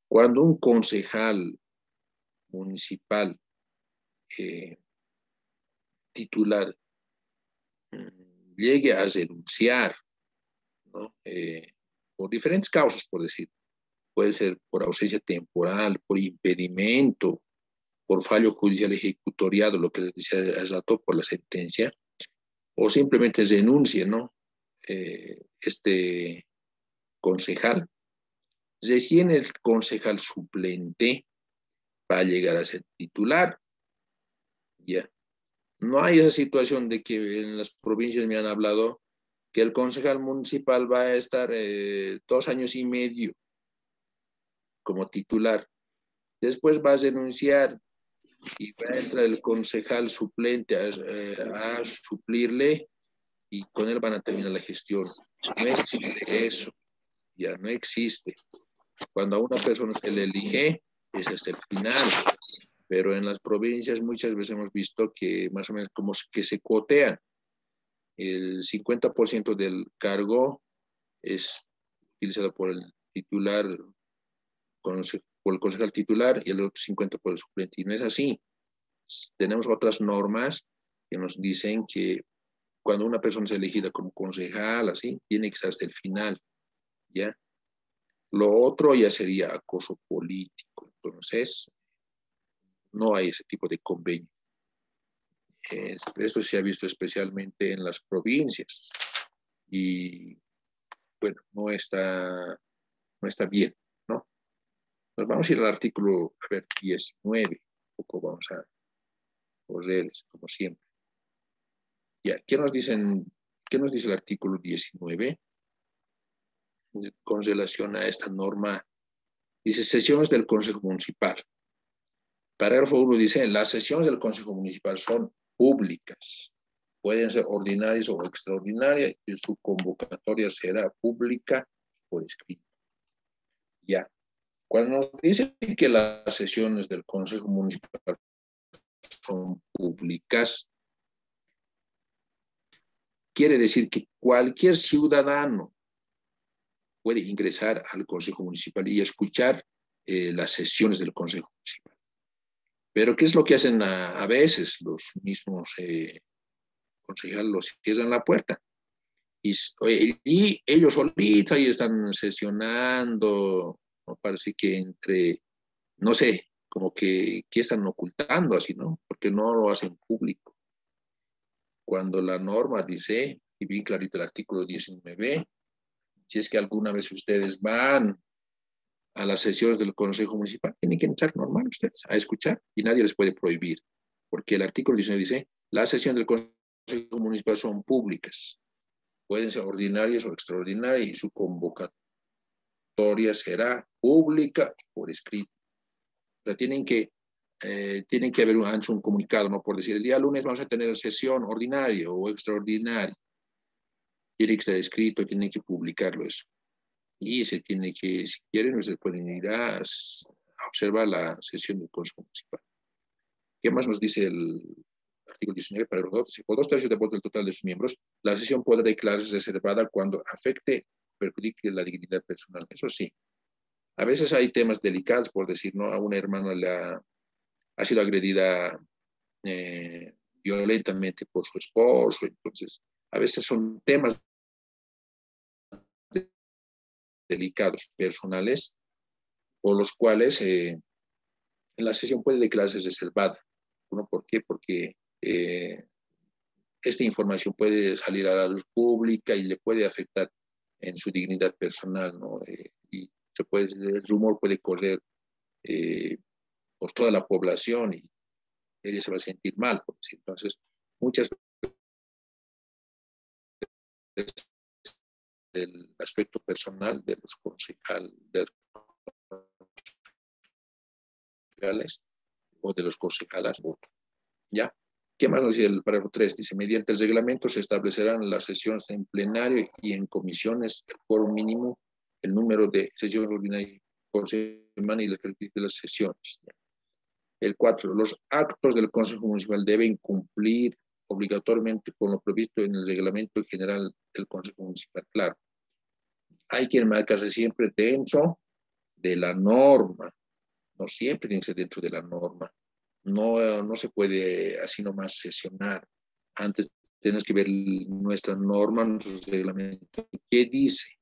cuando un concejal municipal titular llegue a renunciar, ¿no? Por diferentes causas, por decir, puede ser por ausencia temporal, por impedimento, por fallo judicial ejecutoriado, lo que les decía hace rato, por la sentencia, o simplemente renuncie, ¿no? Este concejal. Recién el concejal suplente va a llegar a ser titular, ya. No hay esa situación de que en las provincias me han hablado que el concejal municipal va a estar 2 años y medio como titular. Después va a renunciar y va a entrar el concejal suplente a suplirle y con él van a terminar la gestión. No existe eso, ya no existe. Cuando a una persona se le elige, es hasta el final. Pero en las provincias muchas veces hemos visto que más o menos como que se cuotean. El 50% del cargo es utilizado por el titular, por el concejal titular y el otro 50% por el suplente. Y no es así. Tenemos otras normas que nos dicen que cuando una persona es elegida como concejal, así, tiene que estar hasta el final, ¿ya? Lo otro ya sería acoso político. Entonces, no hay ese tipo de convenio. Esto se ha visto especialmente en las provincias y, bueno, no está bien, ¿no? Nos vamos a ir al artículo, a ver, 19, un poco vamos a correrles, como siempre. Ya, ¿qué nos dice el artículo 19 con relación a esta norma? Dice, sesiones del Consejo Municipal. Parágrafo 1 dice, las sesiones del Consejo Municipal son públicas. Pueden ser ordinarias o extraordinarias y su convocatoria será pública por escrito. Ya. Cuando nos dicen que las sesiones del Consejo Municipal son públicas, quiere decir que cualquier ciudadano puede ingresar al Consejo Municipal y escuchar las sesiones del Consejo Municipal. Pero ¿qué es lo que hacen a veces los mismos concejales? Los cierran la puerta. Y ellos solitos ahí están sesionando, ¿no? Parece que no sé, como que están ocultando así, ¿no? Porque no lo hacen público. Cuando la norma dice, y bien clarito el artículo 19, si es que alguna vez ustedes van a las sesiones del Consejo Municipal, tienen que entrar normal ustedes a escuchar y nadie les puede prohibir, porque el artículo 19 dice, las sesiones del Consejo Municipal son públicas, pueden ser ordinarias o extraordinarias y su convocatoria será pública por escrito. O sea, tienen que haber un comunicado, ¿no? Por decir, el día lunes vamos a tener sesión ordinaria o extraordinaria. Tiene que estar escrito, tienen que publicarlo eso. Y se tiene que, si quieren, ustedes pueden ir a observar la sesión del Consejo Municipal. ¿Qué más nos dice el artículo 19? Para los votos, por 2/3 de votos del total de sus miembros, la sesión podrá declararse reservada cuando afecte o perjudique la dignidad personal. Eso sí. A veces hay temas delicados, por decir, ¿no? A una hermana ha sido agredida violentamente por su esposo, entonces a veces son temas delicados, personales, por los cuales la sesión puede declararse reservada. ¿No? ¿Por qué? Porque esta información puede salir a la luz pública y le puede afectar en su dignidad personal, ¿no? Y el rumor puede correr por toda la población y ella se va a sentir mal. Por decir. Entonces, muchas veces el aspecto personal de los concejales o de los concejales voto. ¿Ya? ¿Qué más nos dice el párrafo 3? Dice, mediante el reglamento se establecerán las sesiones en plenario y en comisiones, el quórum mínimo, el número de sesiones ordinarias por semana y las características de las sesiones. El 4. Los actos del Consejo Municipal deben cumplir obligatoriamente con lo previsto en el reglamento general del Consejo Municipal. Claro, hay que enmarcarse siempre dentro de la norma, no siempre tiene que ser dentro de la norma. No se puede así nomás sesionar. Antes tenemos que ver nuestra norma, nuestro reglamento. ¿Qué dice?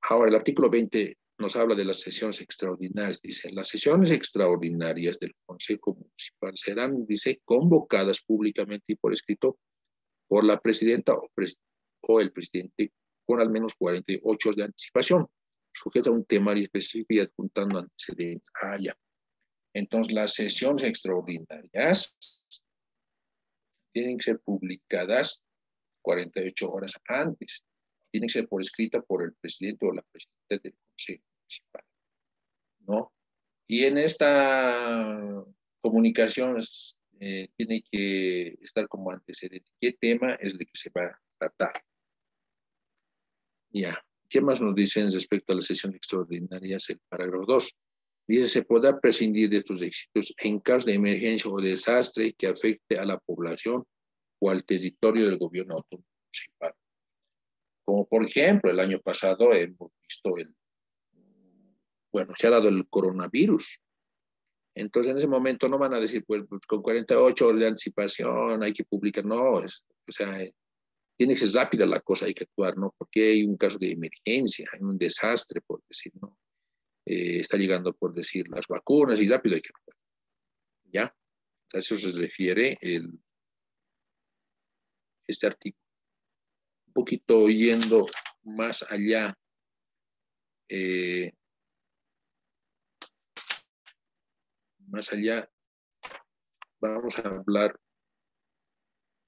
Ahora, el artículo 20 nos habla de las sesiones extraordinarias. Dice, las sesiones extraordinarias del Consejo Municipal serán, dice, convocadas públicamente y por escrito por la presidenta o el presidente con al menos 48 horas de anticipación, sujeta a un temario específico y adjuntando antecedentes. Ya. Entonces, las sesiones extraordinarias tienen que ser publicadas 48 horas antes. Tiene que ser por escrita por el presidente o la presidenta del Consejo Municipal, ¿no? Y en esta comunicación tiene que estar como antecedente. ¿Qué tema es el que se va a tratar? Ya. ¿Qué más nos dicen respecto a la sesión extraordinaria? El parágrafo 2. Dice, se podrá prescindir de estos éxitos en caso de emergencia o desastre que afecte a la población o al territorio del gobierno autónomo municipal. Como por ejemplo, el año pasado hemos visto se ha dado el coronavirus. Entonces, en ese momento no van a decir, pues, con 48 horas de anticipación hay que publicar. No, tiene que ser rápida la cosa, hay que actuar, ¿no? Porque hay un caso de emergencia, hay un desastre, por decir, ¿no? Está llegando, por decir, las vacunas y rápido hay que actuar. ¿Ya? A eso se refiere este artículo. Un poquito yendo más allá. Vamos a hablar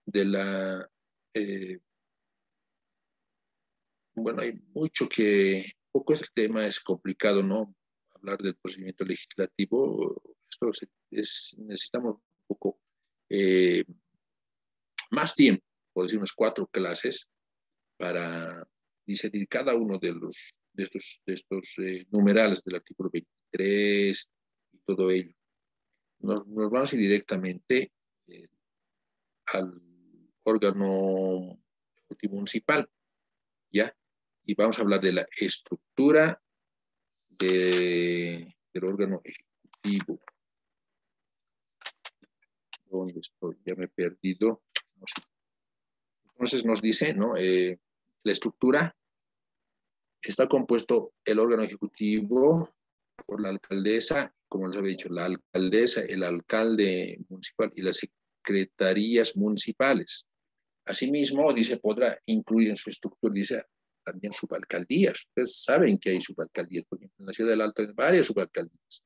de hay mucho poco este tema es complicado, ¿no? Hablar del procedimiento legislativo, necesitamos un poco más tiempo, por decir unas 4 clases, para discernir cada uno de estos numerales del artículo 23 y todo ello. Nos vamos a ir directamente al órgano ejecutivo municipal, ¿ya? Y vamos a hablar de la estructura del órgano ejecutivo. ¿Dónde estoy? Ya me he perdido. No sé. Entonces nos dice, ¿no? La estructura está compuesto el órgano ejecutivo por la alcaldesa, como les había dicho, la alcaldesa, el alcalde municipal y las secretarías municipales. Asimismo, dice, podrá incluir en su estructura, dice, también subalcaldías. Ustedes saben que hay subalcaldías, por ejemplo, en la ciudad del Alto hay varias subalcaldías.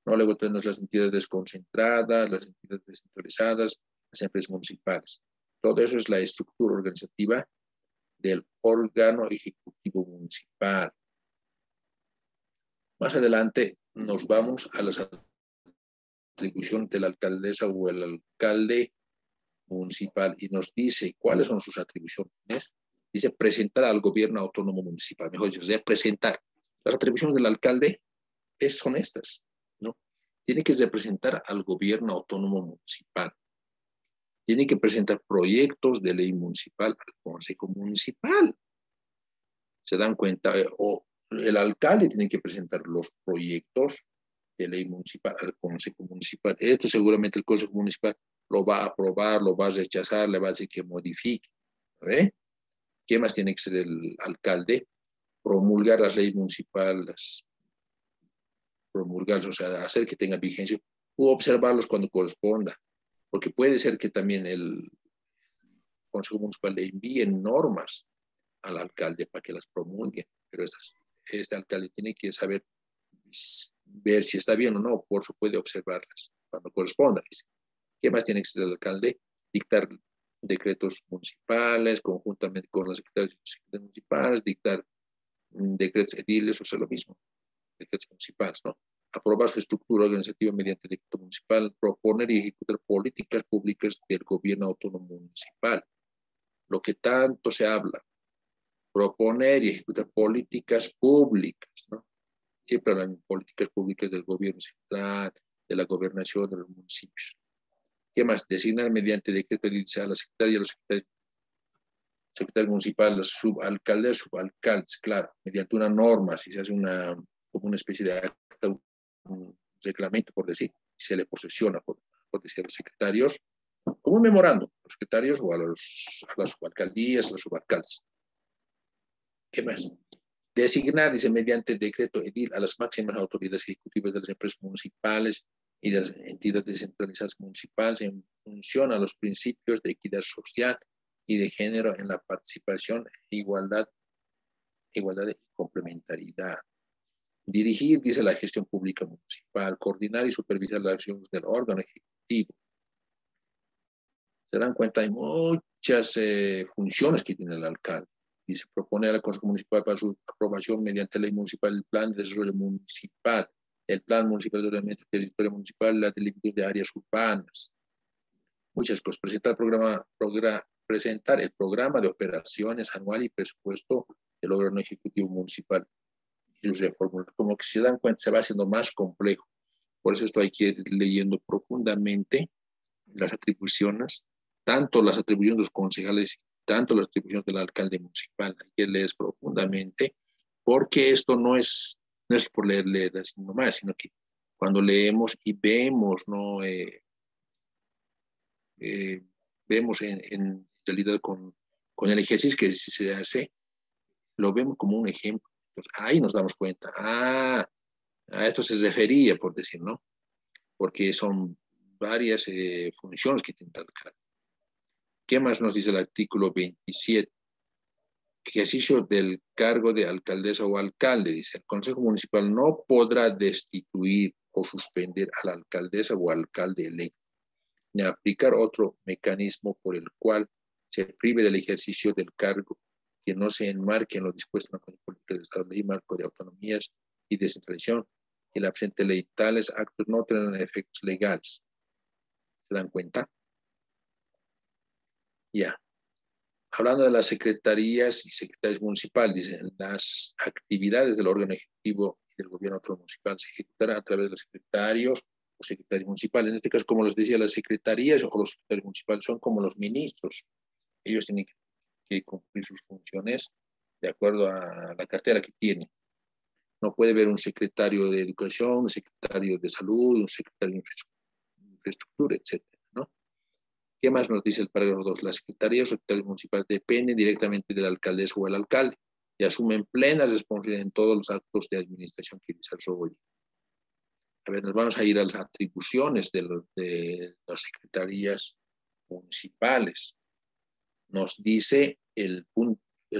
¿No? Luego tenemos las entidades desconcentradas, las entidades descentralizadas, las empresas municipales. Todo eso es la estructura organizativa del órgano ejecutivo municipal. Más adelante nos vamos a las atribuciones de la alcaldesa o el alcalde municipal y nos dice cuáles son sus atribuciones. Dice presentar al gobierno autónomo municipal, mejor dicho, presentar. Las atribuciones del alcalde son estas, ¿no? Tiene que representar al gobierno autónomo municipal. Tiene que presentar proyectos de ley municipal al Consejo Municipal. ¿Se dan cuenta? O el alcalde tiene que presentar los proyectos de ley municipal al Consejo Municipal. Esto seguramente el Consejo Municipal lo va a aprobar, lo va a rechazar, le va a decir que modifique. ¿Ve? ¿Qué más tiene que ser el alcalde? Promulgar las leyes municipales, promulgarlas, o sea, hacer que tenga vigencia, o observarlos cuando corresponda, porque puede ser que también el Consejo Municipal le envíe normas al alcalde para que las promulgue, pero este alcalde tiene que saber ver si está bien o no, por eso puede observarlas cuando corresponda. ¿Qué más tiene que ser el alcalde? Dictar decretos municipales, conjuntamente con las secretarias municipales, dictar decretos ediles, o sea, lo mismo, decretos municipales, ¿no? Aprobar su estructura organizativa mediante decreto municipal, proponer y ejecutar políticas públicas del gobierno autónomo municipal. Lo que tanto se habla, proponer y ejecutar políticas públicas, ¿no? Siempre hablan de políticas públicas del gobierno central, de la gobernación, de los municipios. ¿Qué más? Designar mediante decreto edilicio a la secretaria y a los secretarios municipales, los subalcaldes, subalcaldes, claro, mediante una norma, si se hace como una especie de acta, un reglamento, por decir, se le posesiona, por decir, a los secretarios, como un memorando, a los secretarios o a las subalcaldías, a los subalcaldes. ¿Qué más? Designar, dice, mediante decreto edil a las máximas autoridades ejecutivas de las empresas municipales y de las entidades descentralizadas municipales en función a los principios de equidad social y de género en la participación, igualdad y complementariedad. Dirigir, dice, la gestión pública municipal, coordinar y supervisar las acciones del órgano ejecutivo. Se dan cuenta, hay muchas funciones que tiene el alcalde. Dice, proponer al Consejo Municipal para su aprobación mediante ley municipal el plan de desarrollo municipal, el plan municipal de ordenamiento territorial municipal, la delimitación de áreas urbanas. Muchas cosas. Presentar el programa de operaciones anual y presupuesto del órgano ejecutivo municipal y sus reformas. Como que se dan cuenta, se va haciendo más complejo. Por eso esto hay que ir leyendo profundamente las atribuciones, tanto las atribuciones de los concejales, tanto las atribuciones del alcalde municipal. Hay que leer profundamente, porque esto no es por leer así nomás, sino que cuando leemos y vemos, ¿no? Vemos en realidad con el ejercicio que se hace, lo vemos como un ejemplo. Entonces, ahí nos damos cuenta, a esto se refería, por decir, ¿no? Porque son varias funciones que tiene el alcalde. ¿Qué más nos dice el artículo 27? Ejercicio del cargo de alcaldesa o alcalde. Dice, el Consejo Municipal no podrá destituir o suspender a la alcaldesa o alcalde electo, ni aplicar otro mecanismo por el cual se prive del ejercicio del cargo que no se enmarque en lo dispuesto en la política del Estado, ley, marco de autonomías y descentralización, y la presente ley. Tales actos no tendrán efectos legales. ¿Se dan cuenta? Ya. Hablando de las secretarías y secretarios municipales, dicen, las actividades del órgano ejecutivo y del gobierno autónomo municipal se ejecutarán a través de los secretarios o secretarios municipales. En este caso, como les decía, las secretarías o los secretarios municipales son como los ministros. Ellos tienen que cumplir sus funciones de acuerdo a la cartera que tienen. No puede haber un secretario de educación, un secretario de salud, un secretario de infraestructura, etcétera, ¿no? ¿Qué más nos dice el parágrafo 2? Las secretarías o secretarios municipales dependen directamente del alcaldesa o el alcalde y asumen plena responsabilidad en todos los actos de administración que desarrollan. A ver, nos vamos a ir a las atribuciones de las secretarías municipales. Nos dice el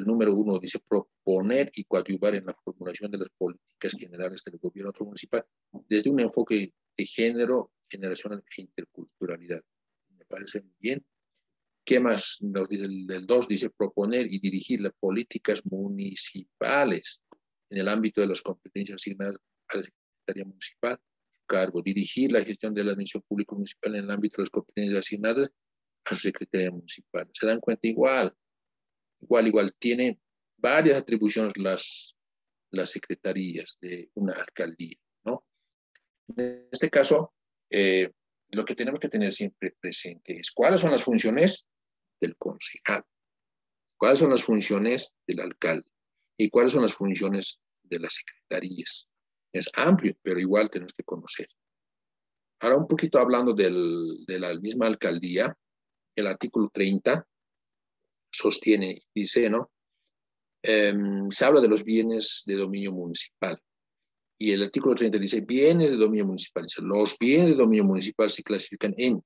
número 1, dice proponer y coadyuvar en la formulación de las políticas generales del gobierno municipal desde un enfoque de género, generacional e interculturalidad. Me parece muy bien. ¿Qué más nos dice el 2? Dice proponer y dirigir las políticas municipales en el ámbito de las competencias asignadas a la Secretaría Municipal. Cargo, dirigir la gestión de la administración pública municipal en el ámbito de las competencias asignadas a su Secretaría Municipal. ¿Se dan cuenta? Igual, tienen varias atribuciones las secretarías de una alcaldía, ¿no? En este caso, lo que tenemos que tener siempre presente es cuáles son las funciones del concejal, cuáles son las funciones del alcalde y cuáles son las funciones de las secretarías. Es amplio, pero igual tenemos que conocer. Ahora un poquito hablando de la misma alcaldía, el artículo 30 sostiene, dice, ¿no? Se habla de los bienes de dominio municipal. Y el artículo 30 dice, bienes de dominio municipal. Dice, los bienes de dominio municipal se clasifican en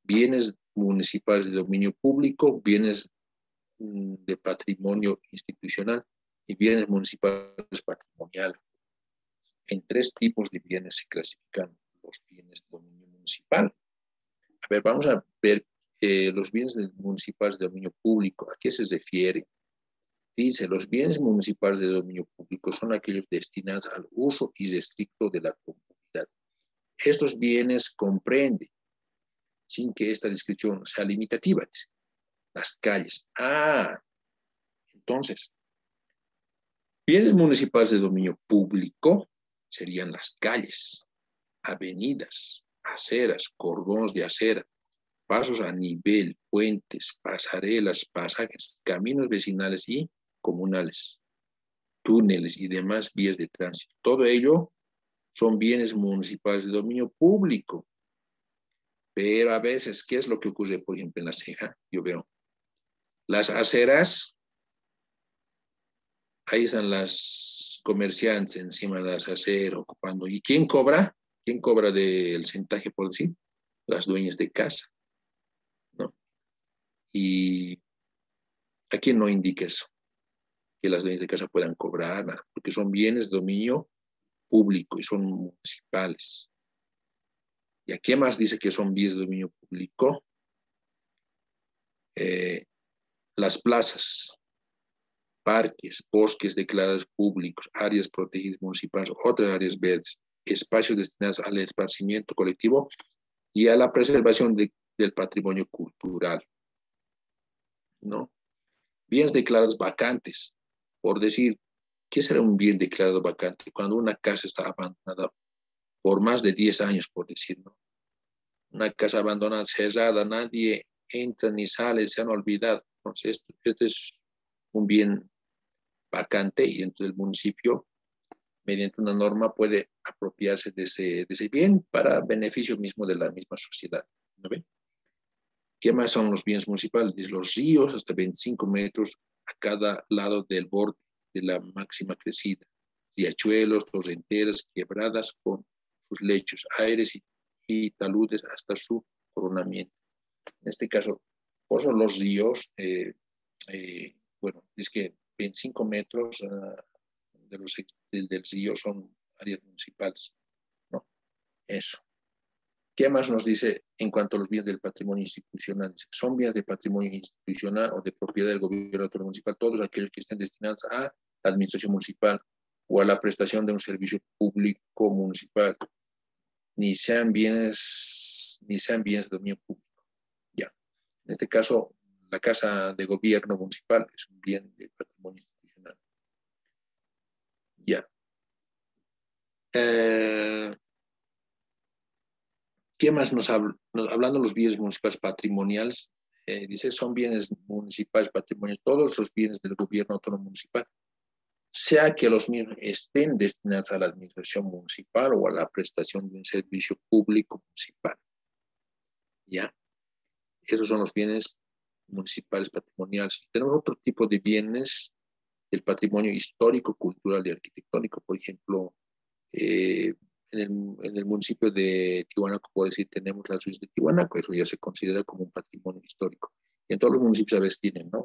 bienes municipales de dominio público, bienes de patrimonio institucional y bienes municipales patrimoniales. En 3 tipos de bienes se clasifican los bienes de dominio municipal. A ver, vamos a ver los bienes municipales de dominio público. ¿A qué se refiere? Dice, los bienes municipales de dominio público son aquellos destinados al uso y restricto de la comunidad. Estos bienes comprenden, sin que esta descripción sea limitativa, dice, las calles. Entonces, Bienes municipales de dominio público serían las calles, avenidas, aceras, cordones de acera, pasos a nivel, puentes, pasarelas, pasajes, caminos vecinales y comunales, túneles y demás vías de tránsito. Todo ello son bienes municipales de dominio público. Pero a veces, ¿qué es lo que ocurre, por ejemplo, en La Ceja? Yo veo las aceras, ahí están las comerciantes encima de las aceras ocupando. ¿Y quién cobra? ¿Quién cobra del centaje, por decir? Las dueñas de casa, ¿no? Y aquí no indica eso, que las dueñas de casa puedan cobrar, nada, porque son bienes de dominio público y son municipales. ¿Y a qué más dice que son bienes de dominio público? Las plazas, parques, bosques declarados públicos, áreas protegidas municipales, otras áreas verdes, espacios destinados al esparcimiento colectivo y a la preservación del patrimonio cultural, ¿no? Bienes declarados vacantes, por decir, ¿qué será un bien declarado vacante? Cuando una casa está abandonada por más de 10 años, por decir, ¿no? Una casa abandonada, cerrada, nadie entra ni sale, se han olvidado. Entonces, este es un bien vacante y entonces el municipio, mediante una norma, puede apropiarse de ese bien para beneficio mismo de la misma sociedad, ¿no ven? ¿Qué más son los bienes municipales? Los ríos hasta 25 metros a cada lado del borde de la máxima crecida, riachuelos, torrenteras, quebradas con sus lechos, aires y taludes hasta su coronamiento. En este caso, por eso los ríos, bueno, es que 25 metros del río son áreas municipales, ¿no? Eso. ¿Qué más nos dice en cuanto a los bienes del patrimonio institucional? Son bienes de patrimonio institucional o de propiedad del gobierno autónomo municipal, todos aquellos que estén destinados a la administración municipal o a la prestación de un servicio público municipal, ni sean bienes de dominio público. Ya. En este caso, la casa de gobierno municipal es un bien de patrimonio institucional. Ya. ¿Qué más nos habla? Hablando de los bienes municipales patrimoniales, dice, son bienes municipales patrimoniales, todos los bienes del gobierno autónomo municipal, sea que los mismos estén destinados a la administración municipal o a la prestación de un servicio público municipal. ¿Ya? Esos son los bienes municipales patrimoniales. Tenemos otro tipo de bienes del patrimonio histórico, cultural y arquitectónico. Por ejemplo, en el municipio de Tiwanaku, por decir, tenemos las ruinas de Tiwanaku, eso ya se considera como un patrimonio histórico. Y en todos los municipios a veces tienen, ¿no?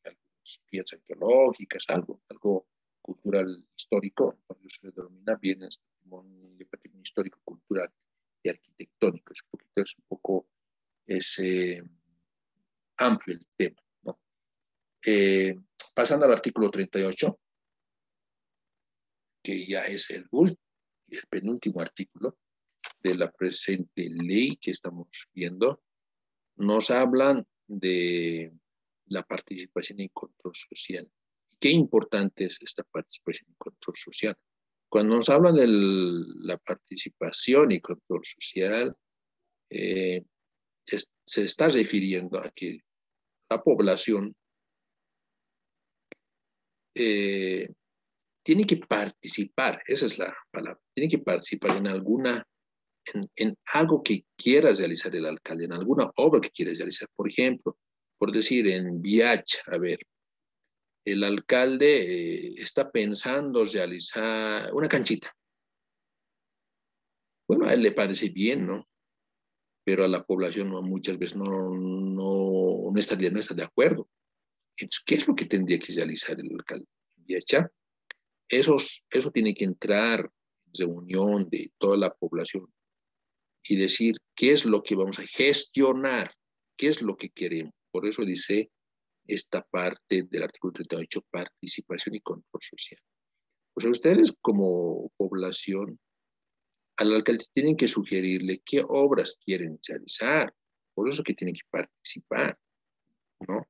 Algunas piezas arqueológicas, algo cultural histórico, entonces se denomina bienes de patrimonio histórico, cultural y arquitectónico. Es un poco amplio el tema, ¿no? Pasando al artículo 38, que ya es el penúltimo artículo de la presente ley que estamos viendo, nos hablan de la participación y control social. Qué importante es esta participación y control social. Cuando nos hablan de la participación y control social, se está refiriendo a que la población tiene que participar, esa es la palabra, tiene que participar en algo que quiera realizar el alcalde, en alguna obra que quiera realizar. Por ejemplo, por decir, en Viacha, a ver, el alcalde está pensando realizar una canchita. Bueno, a él le parece bien, ¿no? Pero a la población muchas veces no está de acuerdo. Entonces, ¿qué es lo que tendría que realizar el alcalde? Viacha, eso tiene que entrar en reunión de toda la población y decir qué es lo que vamos a gestionar, qué es lo que queremos. Por eso dice esta parte del artículo 38, participación y control social. O sea, ustedes como población, al alcalde tienen que sugerirle qué obras quieren realizar. Por eso que tienen que participar, ¿no?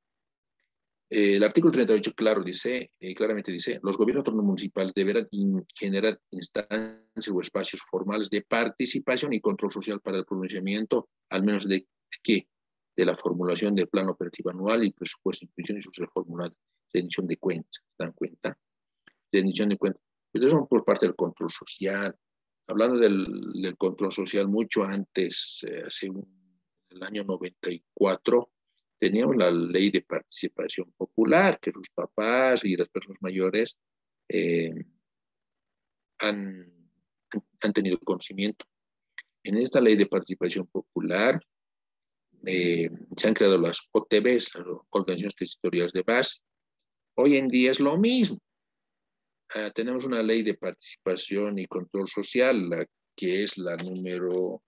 El artículo 38, claro, claramente dice, los gobiernos autónomos municipales deberán generar instancias o espacios formales de participación y control social para el pronunciamiento, al menos de qué, de la formulación del plan operativo anual y presupuesto de institución y sus reformuladas de rendición de cuentas. ¿Se dan cuenta? De rendición de cuentas. Entonces son por parte del control social. Hablando del control social, mucho antes, el año 94, teníamos la ley de participación popular, que sus papás y las personas mayores eh, han, han tenido conocimiento. En esta ley de participación popular se han creado las OTBs, las organizaciones territoriales de base. Hoy en día es lo mismo. Tenemos una ley de participación y control social, la que es la número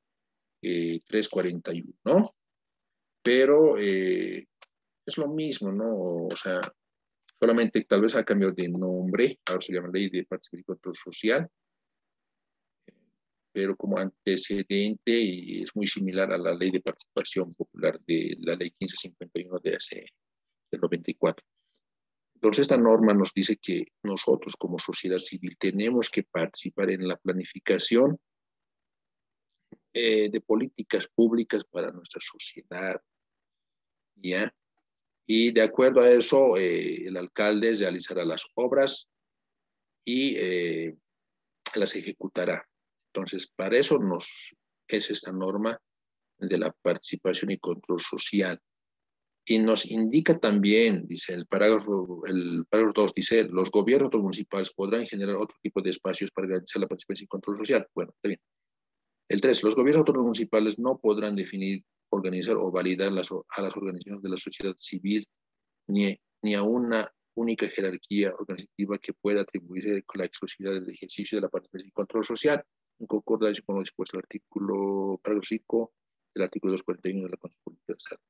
341, ¿no? Pero es lo mismo, ¿no? O sea, solamente tal vez ha cambiado de nombre, ahora se llama Ley de Participación y Control Social, pero como antecedente y es muy similar a la Ley de Participación Popular de la Ley 1551 de hace del 94. Entonces, esta norma nos dice que nosotros como sociedad civil tenemos que participar en la planificación de políticas públicas para nuestra sociedad, ¿ya? Y de acuerdo a eso, el alcalde realizará las obras y las ejecutará. Entonces, para eso es esta norma de la participación y control social. Y nos indica también, dice el parágrafo 2, dice, los gobiernos municipales podrán generar otro tipo de espacios para garantizar la participación y control social. Bueno, está bien. El 3, los gobiernos autónomos municipales no podrán definir, organizar o validar a las organizaciones de la sociedad civil ni a una única jerarquía organizativa que pueda atribuirse con la exclusividad del ejercicio de la participación y control social, en concordancia con lo dispuesto en el artículo, parágrafo 5 del artículo 241 de la Constitución del Estado.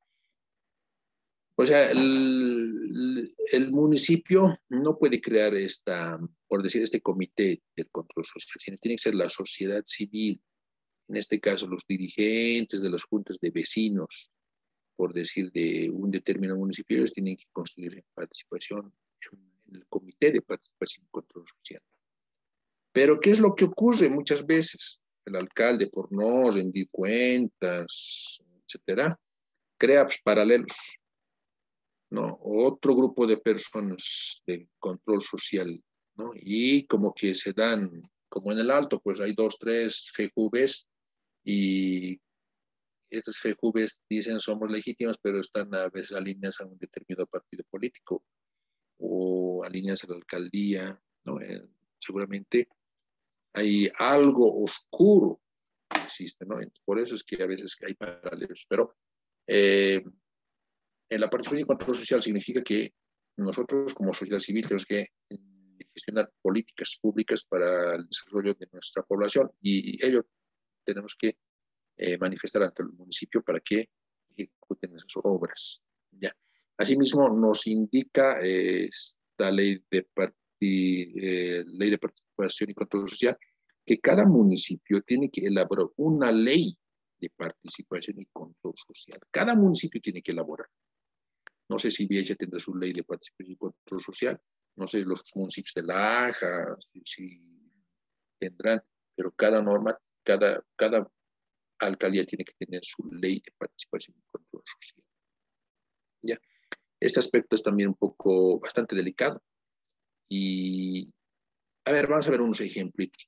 O sea, el municipio no puede crear por decir, este comité del control social, sino tiene que ser la sociedad civil, en este caso los dirigentes de las juntas de vecinos, por decir, de un determinado municipio, ellos tienen que construir participación en el comité de participación y control social. Pero, ¿qué es lo que ocurre muchas veces? El alcalde, por no rendir cuentas, etcétera, crea paralelos, ¿no? Otro grupo de personas de control social, ¿no? Y como que se dan, como en el alto, pues hay 2, 3 FEJUVES y estas FEJUVES dicen somos legítimas, pero están a veces alineadas a un determinado partido político o alineadas a la alcaldía, ¿no? Seguramente hay algo oscuro que existe, ¿no? Por eso es que a veces hay paralelos, pero en la participación y control social significa que nosotros como sociedad civil tenemos que gestionar políticas públicas para el desarrollo de nuestra población y ello tenemos que manifestar ante el municipio para que ejecuten esas obras. ¿Ya? Asimismo, nos indica esta ley de participación y control social que cada municipio tiene que elaborar una ley de participación y control social. Cada municipio tiene que elaborar. No sé si Viella tendrá su ley de participación y control social, no sé los municipios de La Aja, si tendrán, pero cada norma, cada alcaldía tiene que tener su ley de participación y control social. ¿Ya? Este aspecto es también un poco bastante delicado. Y, a ver, vamos a ver unos ejemplitos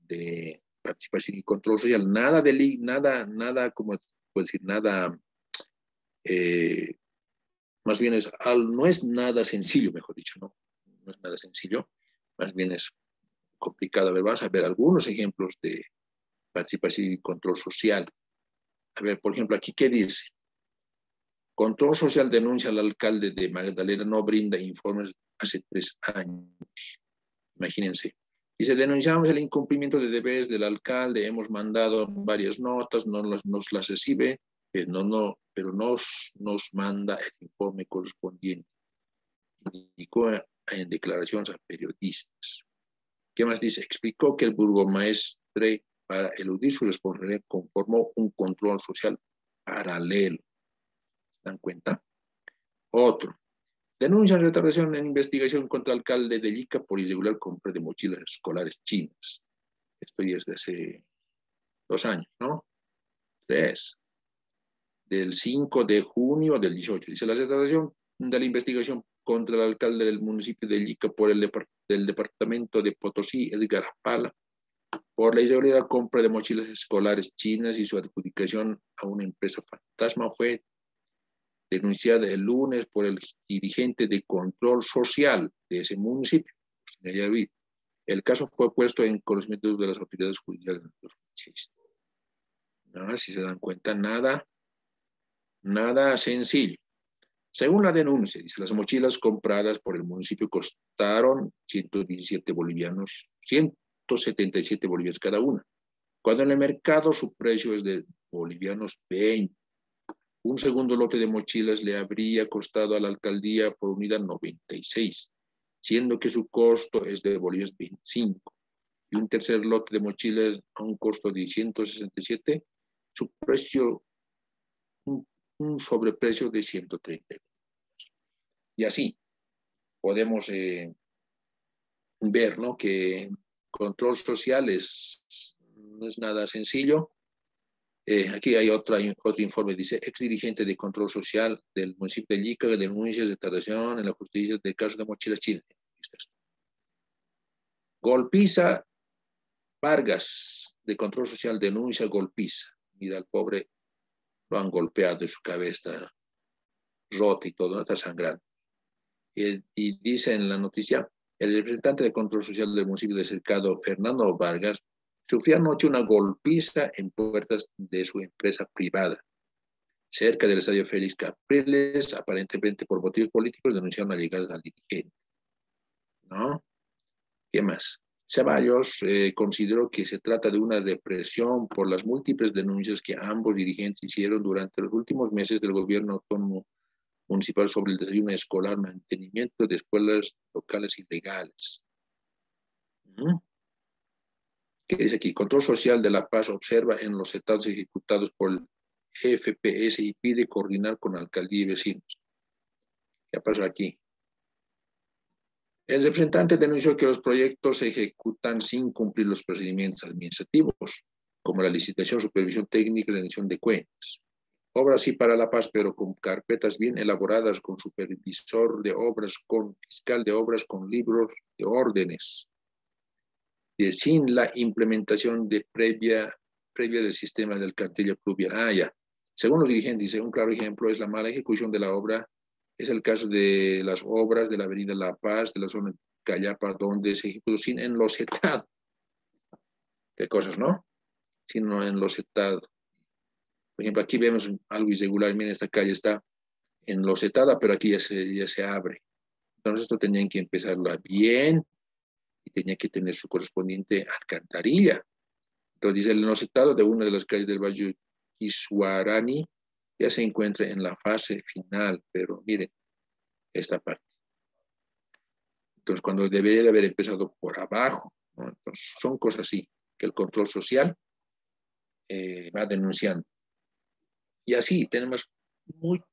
de participación y control social. Nada, como puedo decir, nada, más bien no es nada sencillo, mejor dicho, ¿no? No es nada sencillo, más bien es complicado. A ver, vamos a ver algunos ejemplos de participación y control social. A ver, por ejemplo, aquí, ¿qué dice? Control Social denuncia al alcalde de Magdalena, no brinda informes hace 3 años. Imagínense. Dice, denunciamos el incumplimiento de deberes del alcalde, hemos mandado varias notas, no nos las recibe, pero nos manda el informe correspondiente. Indicó en declaraciones a periodistas. ¿Qué más dice? Explicó que el burgomaestre, para eludir su responsabilidad, conformó un control social paralelo. ¿Se dan cuenta? Otro. Denuncian retardación en investigación contra el alcalde de Ica por irregular compra de mochilas escolares chinas. Esto ya es de hace 2 años, ¿no? 3. Del 5 de junio del 18. Dice la retardación de la investigación contra el alcalde del municipio de Ica por del departamento de Potosí, Edgar Pala, por la irregular compra de mochilas escolares chinas y su adjudicación a una empresa fantasma fue denunciada el lunes por el dirigente de control social de ese municipio. El caso fue puesto en conocimiento de las autoridades judiciales en 2016. No, si se dan cuenta, nada sencillo. Según la denuncia, dice, las mochilas compradas por el municipio costaron 117 bolivianos, 177 bolivianos cada una, cuando en el mercado su precio es de bolivianos 20. Un segundo lote de mochilas le habría costado a la alcaldía por unidad 96, siendo que su costo es de bolivianos 25. Y un tercer lote de mochilas a un costo de 167, su precio, un sobreprecio de 130. Y así podemos ver, ¿no?, que control social no es nada sencillo. Aquí hay otro informe, dice, ex dirigente de control social del municipio de Ica denuncia de tardación en la justicia del caso de mochilas chinas. Golpiza Vargas, de control social, denuncia golpiza. Mira, al pobre lo han golpeado de su cabeza rota y todo, ¿no? Está sangrando. Y dice en la noticia, el representante de control social del municipio de Cercado, Fernando Vargas, sufrió anoche una golpiza en puertas de su empresa privada, cerca del estadio Félix Capriles, aparentemente por motivos políticos, denunciaron la llegada al dirigente. ¿No? ¿Qué más? Ceballos consideró que se trata de una represión por las múltiples denuncias que ambos dirigentes hicieron durante los últimos meses del gobierno autónomo municipal sobre el desayuno escolar, mantenimiento de escuelas locales ilegales. ¿Qué dice aquí? Control Social de La Paz observa en los estados ejecutados por el FPS y pide coordinar con alcaldía y vecinos. ¿Qué pasa aquí? El representante denunció que los proyectos se ejecutan sin cumplir los procedimientos administrativos, como la licitación, supervisión técnica y la rendición de cuentas. Obras sí para La Paz, pero con carpetas bien elaboradas, con supervisor de obras, con fiscal de obras, con libros de órdenes, sin la implementación previa del sistema del alcantarilla pluvial. Ya. Según los dirigentes, dice, un claro ejemplo es la mala ejecución de la obra. Es el caso de las obras de la avenida La Paz, de la zona de Callapa, donde se ejecutó sin enlosetado. ¿Qué cosas, no? Sin enlosetado. Por ejemplo, aquí vemos algo irregular. Miren, esta calle está enlosetada, pero aquí ya se abre. Entonces, esto tenían que empezarlo bien y tenía que tener su correspondiente alcantarilla. Entonces, dice, el enlosetado de una de las calles del Valle Isuarani ya se encuentra en la fase final, pero miren esta parte. Entonces, cuando debería de haber empezado por abajo, ¿no? Entonces, son cosas así, que el control social va denunciando. Y así tenemos mucho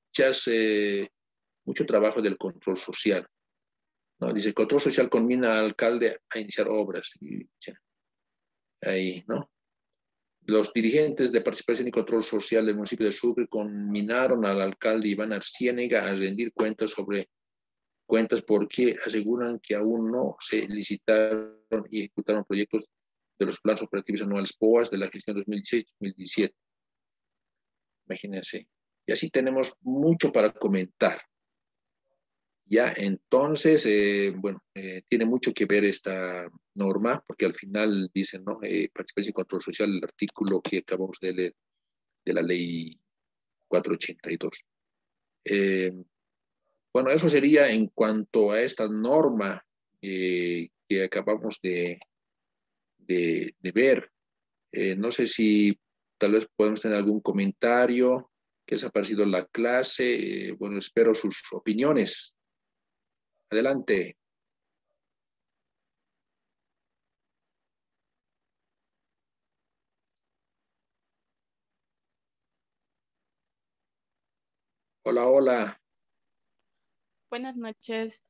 trabajo del control social, ¿no? Dice, el control social conmina al alcalde a iniciar obras. Y, ahí, ¿no? Los dirigentes de participación y control social del municipio de Sucre conminaron al alcalde Iván Arciénega a rendir cuentas porque aseguran que aún no se licitaron y ejecutaron proyectos de los planes operativos anuales POAS de la gestión 2016-2017. Imagínense. Y así tenemos mucho para comentar. Ya, entonces, tiene mucho que ver esta norma, porque al final dicen, ¿no? Participación y control social, el artículo que acabamos de leer de la ley 482. Bueno, eso sería en cuanto a esta norma que acabamos de ver. No sé si tal vez podemos tener algún comentario, qué les ha parecido la clase. Bueno, espero sus opiniones. Adelante. Hola, hola. Buenas noches.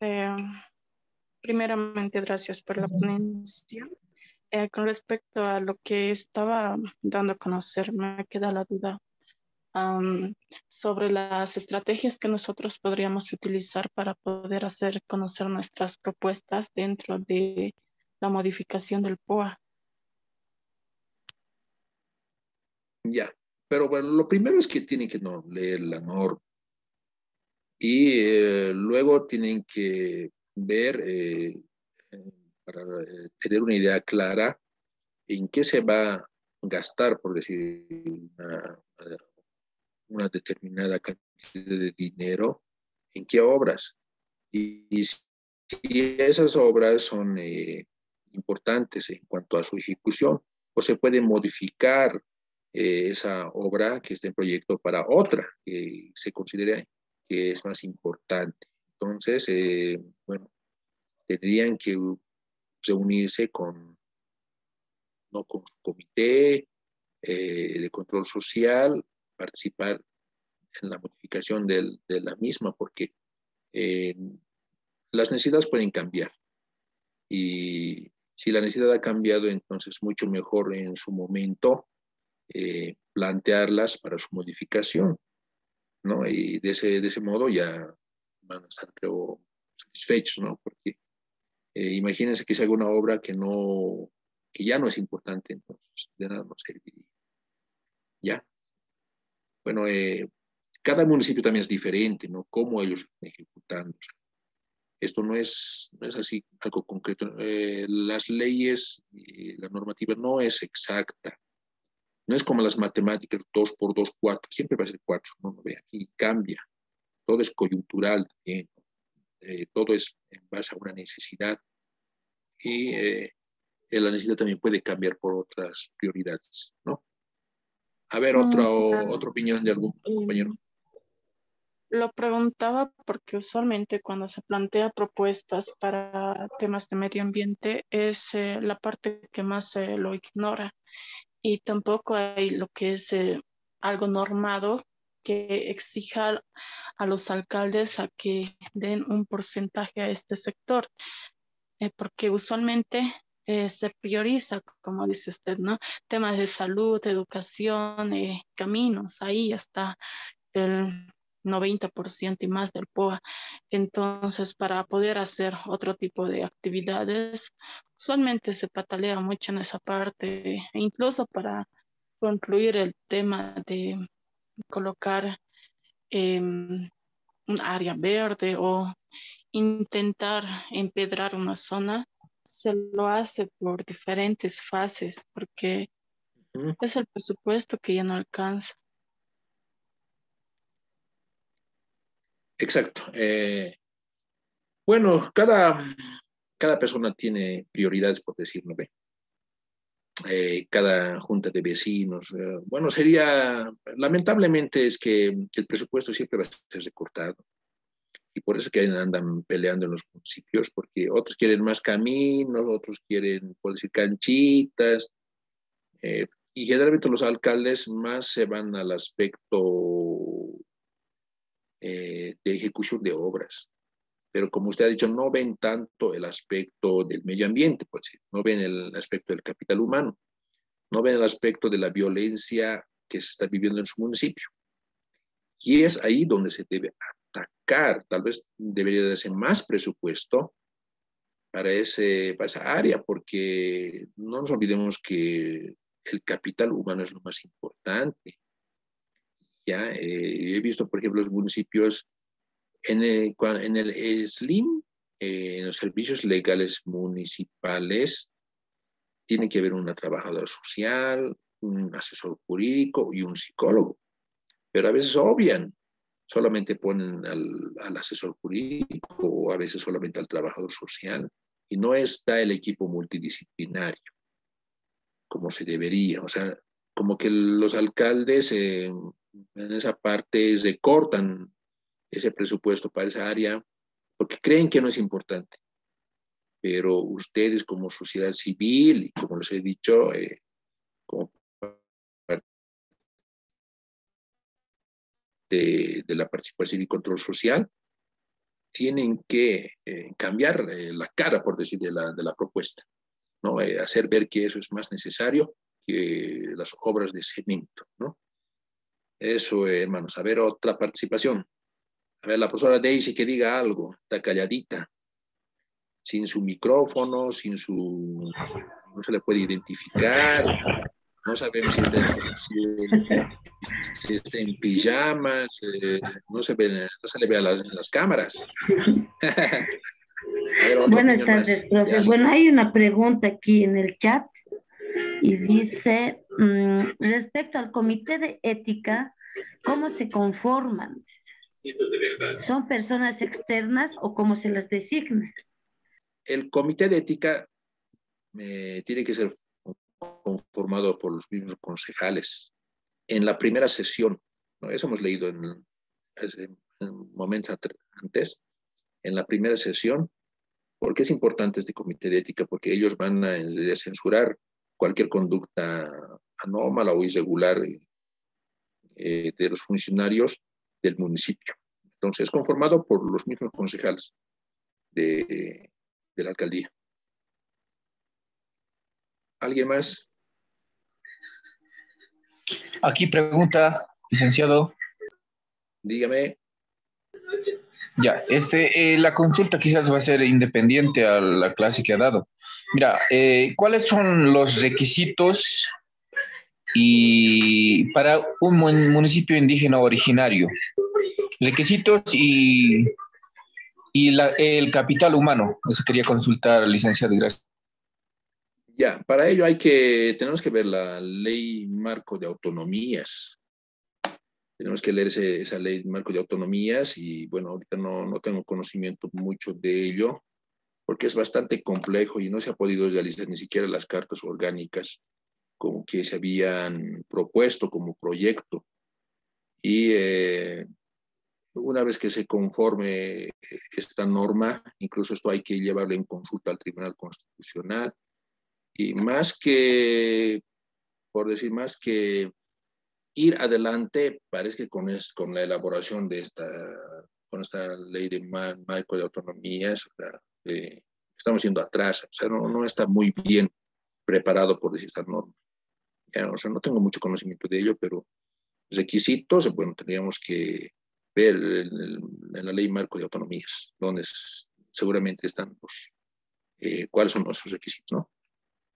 Primeramente, gracias por la ponencia. Con respecto a lo que estaba dando a conocer, me queda la duda sobre las estrategias que nosotros podríamos utilizar para poder hacer conocer nuestras propuestas dentro de la modificación del POA. Ya, pero bueno, lo primero es que tienen que no leer la norma y luego tienen que ver, para tener una idea clara en qué se va a gastar, por decir, una determinada cantidad de dinero, en qué obras. Y si esas obras son importantes en cuanto a su ejecución, o se puede modificar esa obra que está en proyecto para otra que se considere que es más importante. Entonces, bueno, tendrían que reunirse con, ¿no?, con su comité de control social, participar en la modificación de la misma, porque eh, las necesidades pueden cambiar. Y si la necesidad ha cambiado, entonces mucho mejor en su momento plantearlas para su modificación, ¿no? Y de ese modo ya van a estar, creo, satisfechos, ¿no? Porque imagínense que se haga una obra que no, que ya no es importante, entonces de nada nos serviría. ¿Ya? Bueno, cada municipio también es diferente, ¿no? Cómo ellos están ejecutando. Esto no es así algo concreto. Las leyes, la normativa no es exacta. No es como las matemáticas, 2 por 2, 4. Siempre va a ser 4. No, no ve, aquí cambia. Todo es coyuntural también. Todo es en base a una necesidad. Y la necesidad también puede cambiar por otras prioridades, ¿no? A ver, Claro. otra opinión de algún compañero. Lo preguntaba porque usualmente cuando se plantea propuestas para temas de medio ambiente es la parte que más se lo ignora y tampoco hay lo que es algo normado que exija a los alcaldes a que den un porcentaje a este sector, porque usualmente se prioriza, como dice usted, ¿no? Temas de salud, educación, caminos, ahí está el 90% y más del POA. Entonces, para poder hacer otro tipo de actividades, usualmente se patalea mucho en esa parte, e incluso para concluir el tema de colocar un área verde o intentar empedrar una zona, se lo hace por diferentes fases porque ¿Mm? es el presupuesto que ya no alcanza. Exacto. Bueno, cada persona tiene prioridades, por decirlo, ¿ve? Cada junta de vecinos. Bueno, sería, lamentablemente es que el presupuesto siempre va a ser recortado y por eso que andan peleando en los municipios, porque otros quieren más caminos, otros quieren, por decir, canchitas, y generalmente los alcaldes más se van al aspecto de ejecución de obras. Pero como usted ha dicho, no ven tanto el aspecto del medio ambiente, pues, no ven el aspecto del capital humano, no ven el aspecto de la violencia que se está viviendo en su municipio. Y es ahí donde se debe atacar. Tal vez debería darse más presupuesto para esa área, porque no nos olvidemos que el capital humano es lo más importante. Ya he visto, por ejemplo, los municipios en el SLIM, en los servicios legales municipales, tiene que haber una trabajadora social, un asesor jurídico y un psicólogo. Pero a veces obvian, solamente ponen al asesor jurídico o a veces solamente al trabajador social y no está el equipo multidisciplinario como se debería. O sea, como que los alcaldes en esa parte recortan ese presupuesto para esa área porque creen que no es importante. Pero ustedes como sociedad civil y como les he dicho, como parte de la participación y control social, tienen que cambiar la cara, por decir, de la propuesta, ¿no? Hacer ver que eso es más necesario que las obras de cemento, ¿no? Eso, hermanos. A ver, otra participación. A ver, la profesora Daisy que diga algo, está calladita, sin su micrófono, no se le puede identificar, no sabemos si está en pijamas, no se le ve en las cámaras. A ver, otra Buenas opinión tardes, más de profe. alguien. Bueno, hay una pregunta aquí en el chat y dice, respecto al comité de ética, ¿cómo se conforman? ¿Son personas externas o cómo se las designa? El comité de ética tiene que ser conformado por los mismos concejales. En la primera sesión, ¿no? Eso hemos leído en momentos antes, en la primera sesión. ¿Por qué es importante este comité de ética? Porque ellos van a censurar cualquier conducta anómala o irregular de los funcionarios del municipio. Entonces, es conformado por los mismos concejales de la alcaldía. ¿Alguien más? Aquí pregunta, licenciado. Dígame. Ya, la consulta quizás va a ser independiente a la clase que ha dado. Mira, ¿cuáles son los requisitos y para un municipio indígena originario? Requisitos y el capital humano. Eso quería consultar, licenciado. Gracias. Ya, para ello tenemos que ver la ley marco de autonomías. Tenemos que leer esa ley marco de autonomías y bueno, ahorita no tengo conocimiento mucho de ello porque es bastante complejo y no se ha podido realizar ni siquiera las cartas orgánicas como que se habían propuesto como proyecto. Y una vez que se conforme esta norma, incluso esto hay que llevarlo en consulta al Tribunal Constitucional. Y más que ir adelante, parece que con la elaboración de con esta ley de marco de autonomías, estamos yendo atrás, o sea, no está muy bien preparado, por decir esta norma. Ya, o sea, no tengo mucho conocimiento de ello, pero requisitos, bueno, tendríamos que ver en la ley marco de autonomías, donde seguramente están cuáles son nuestros requisitos, ¿no?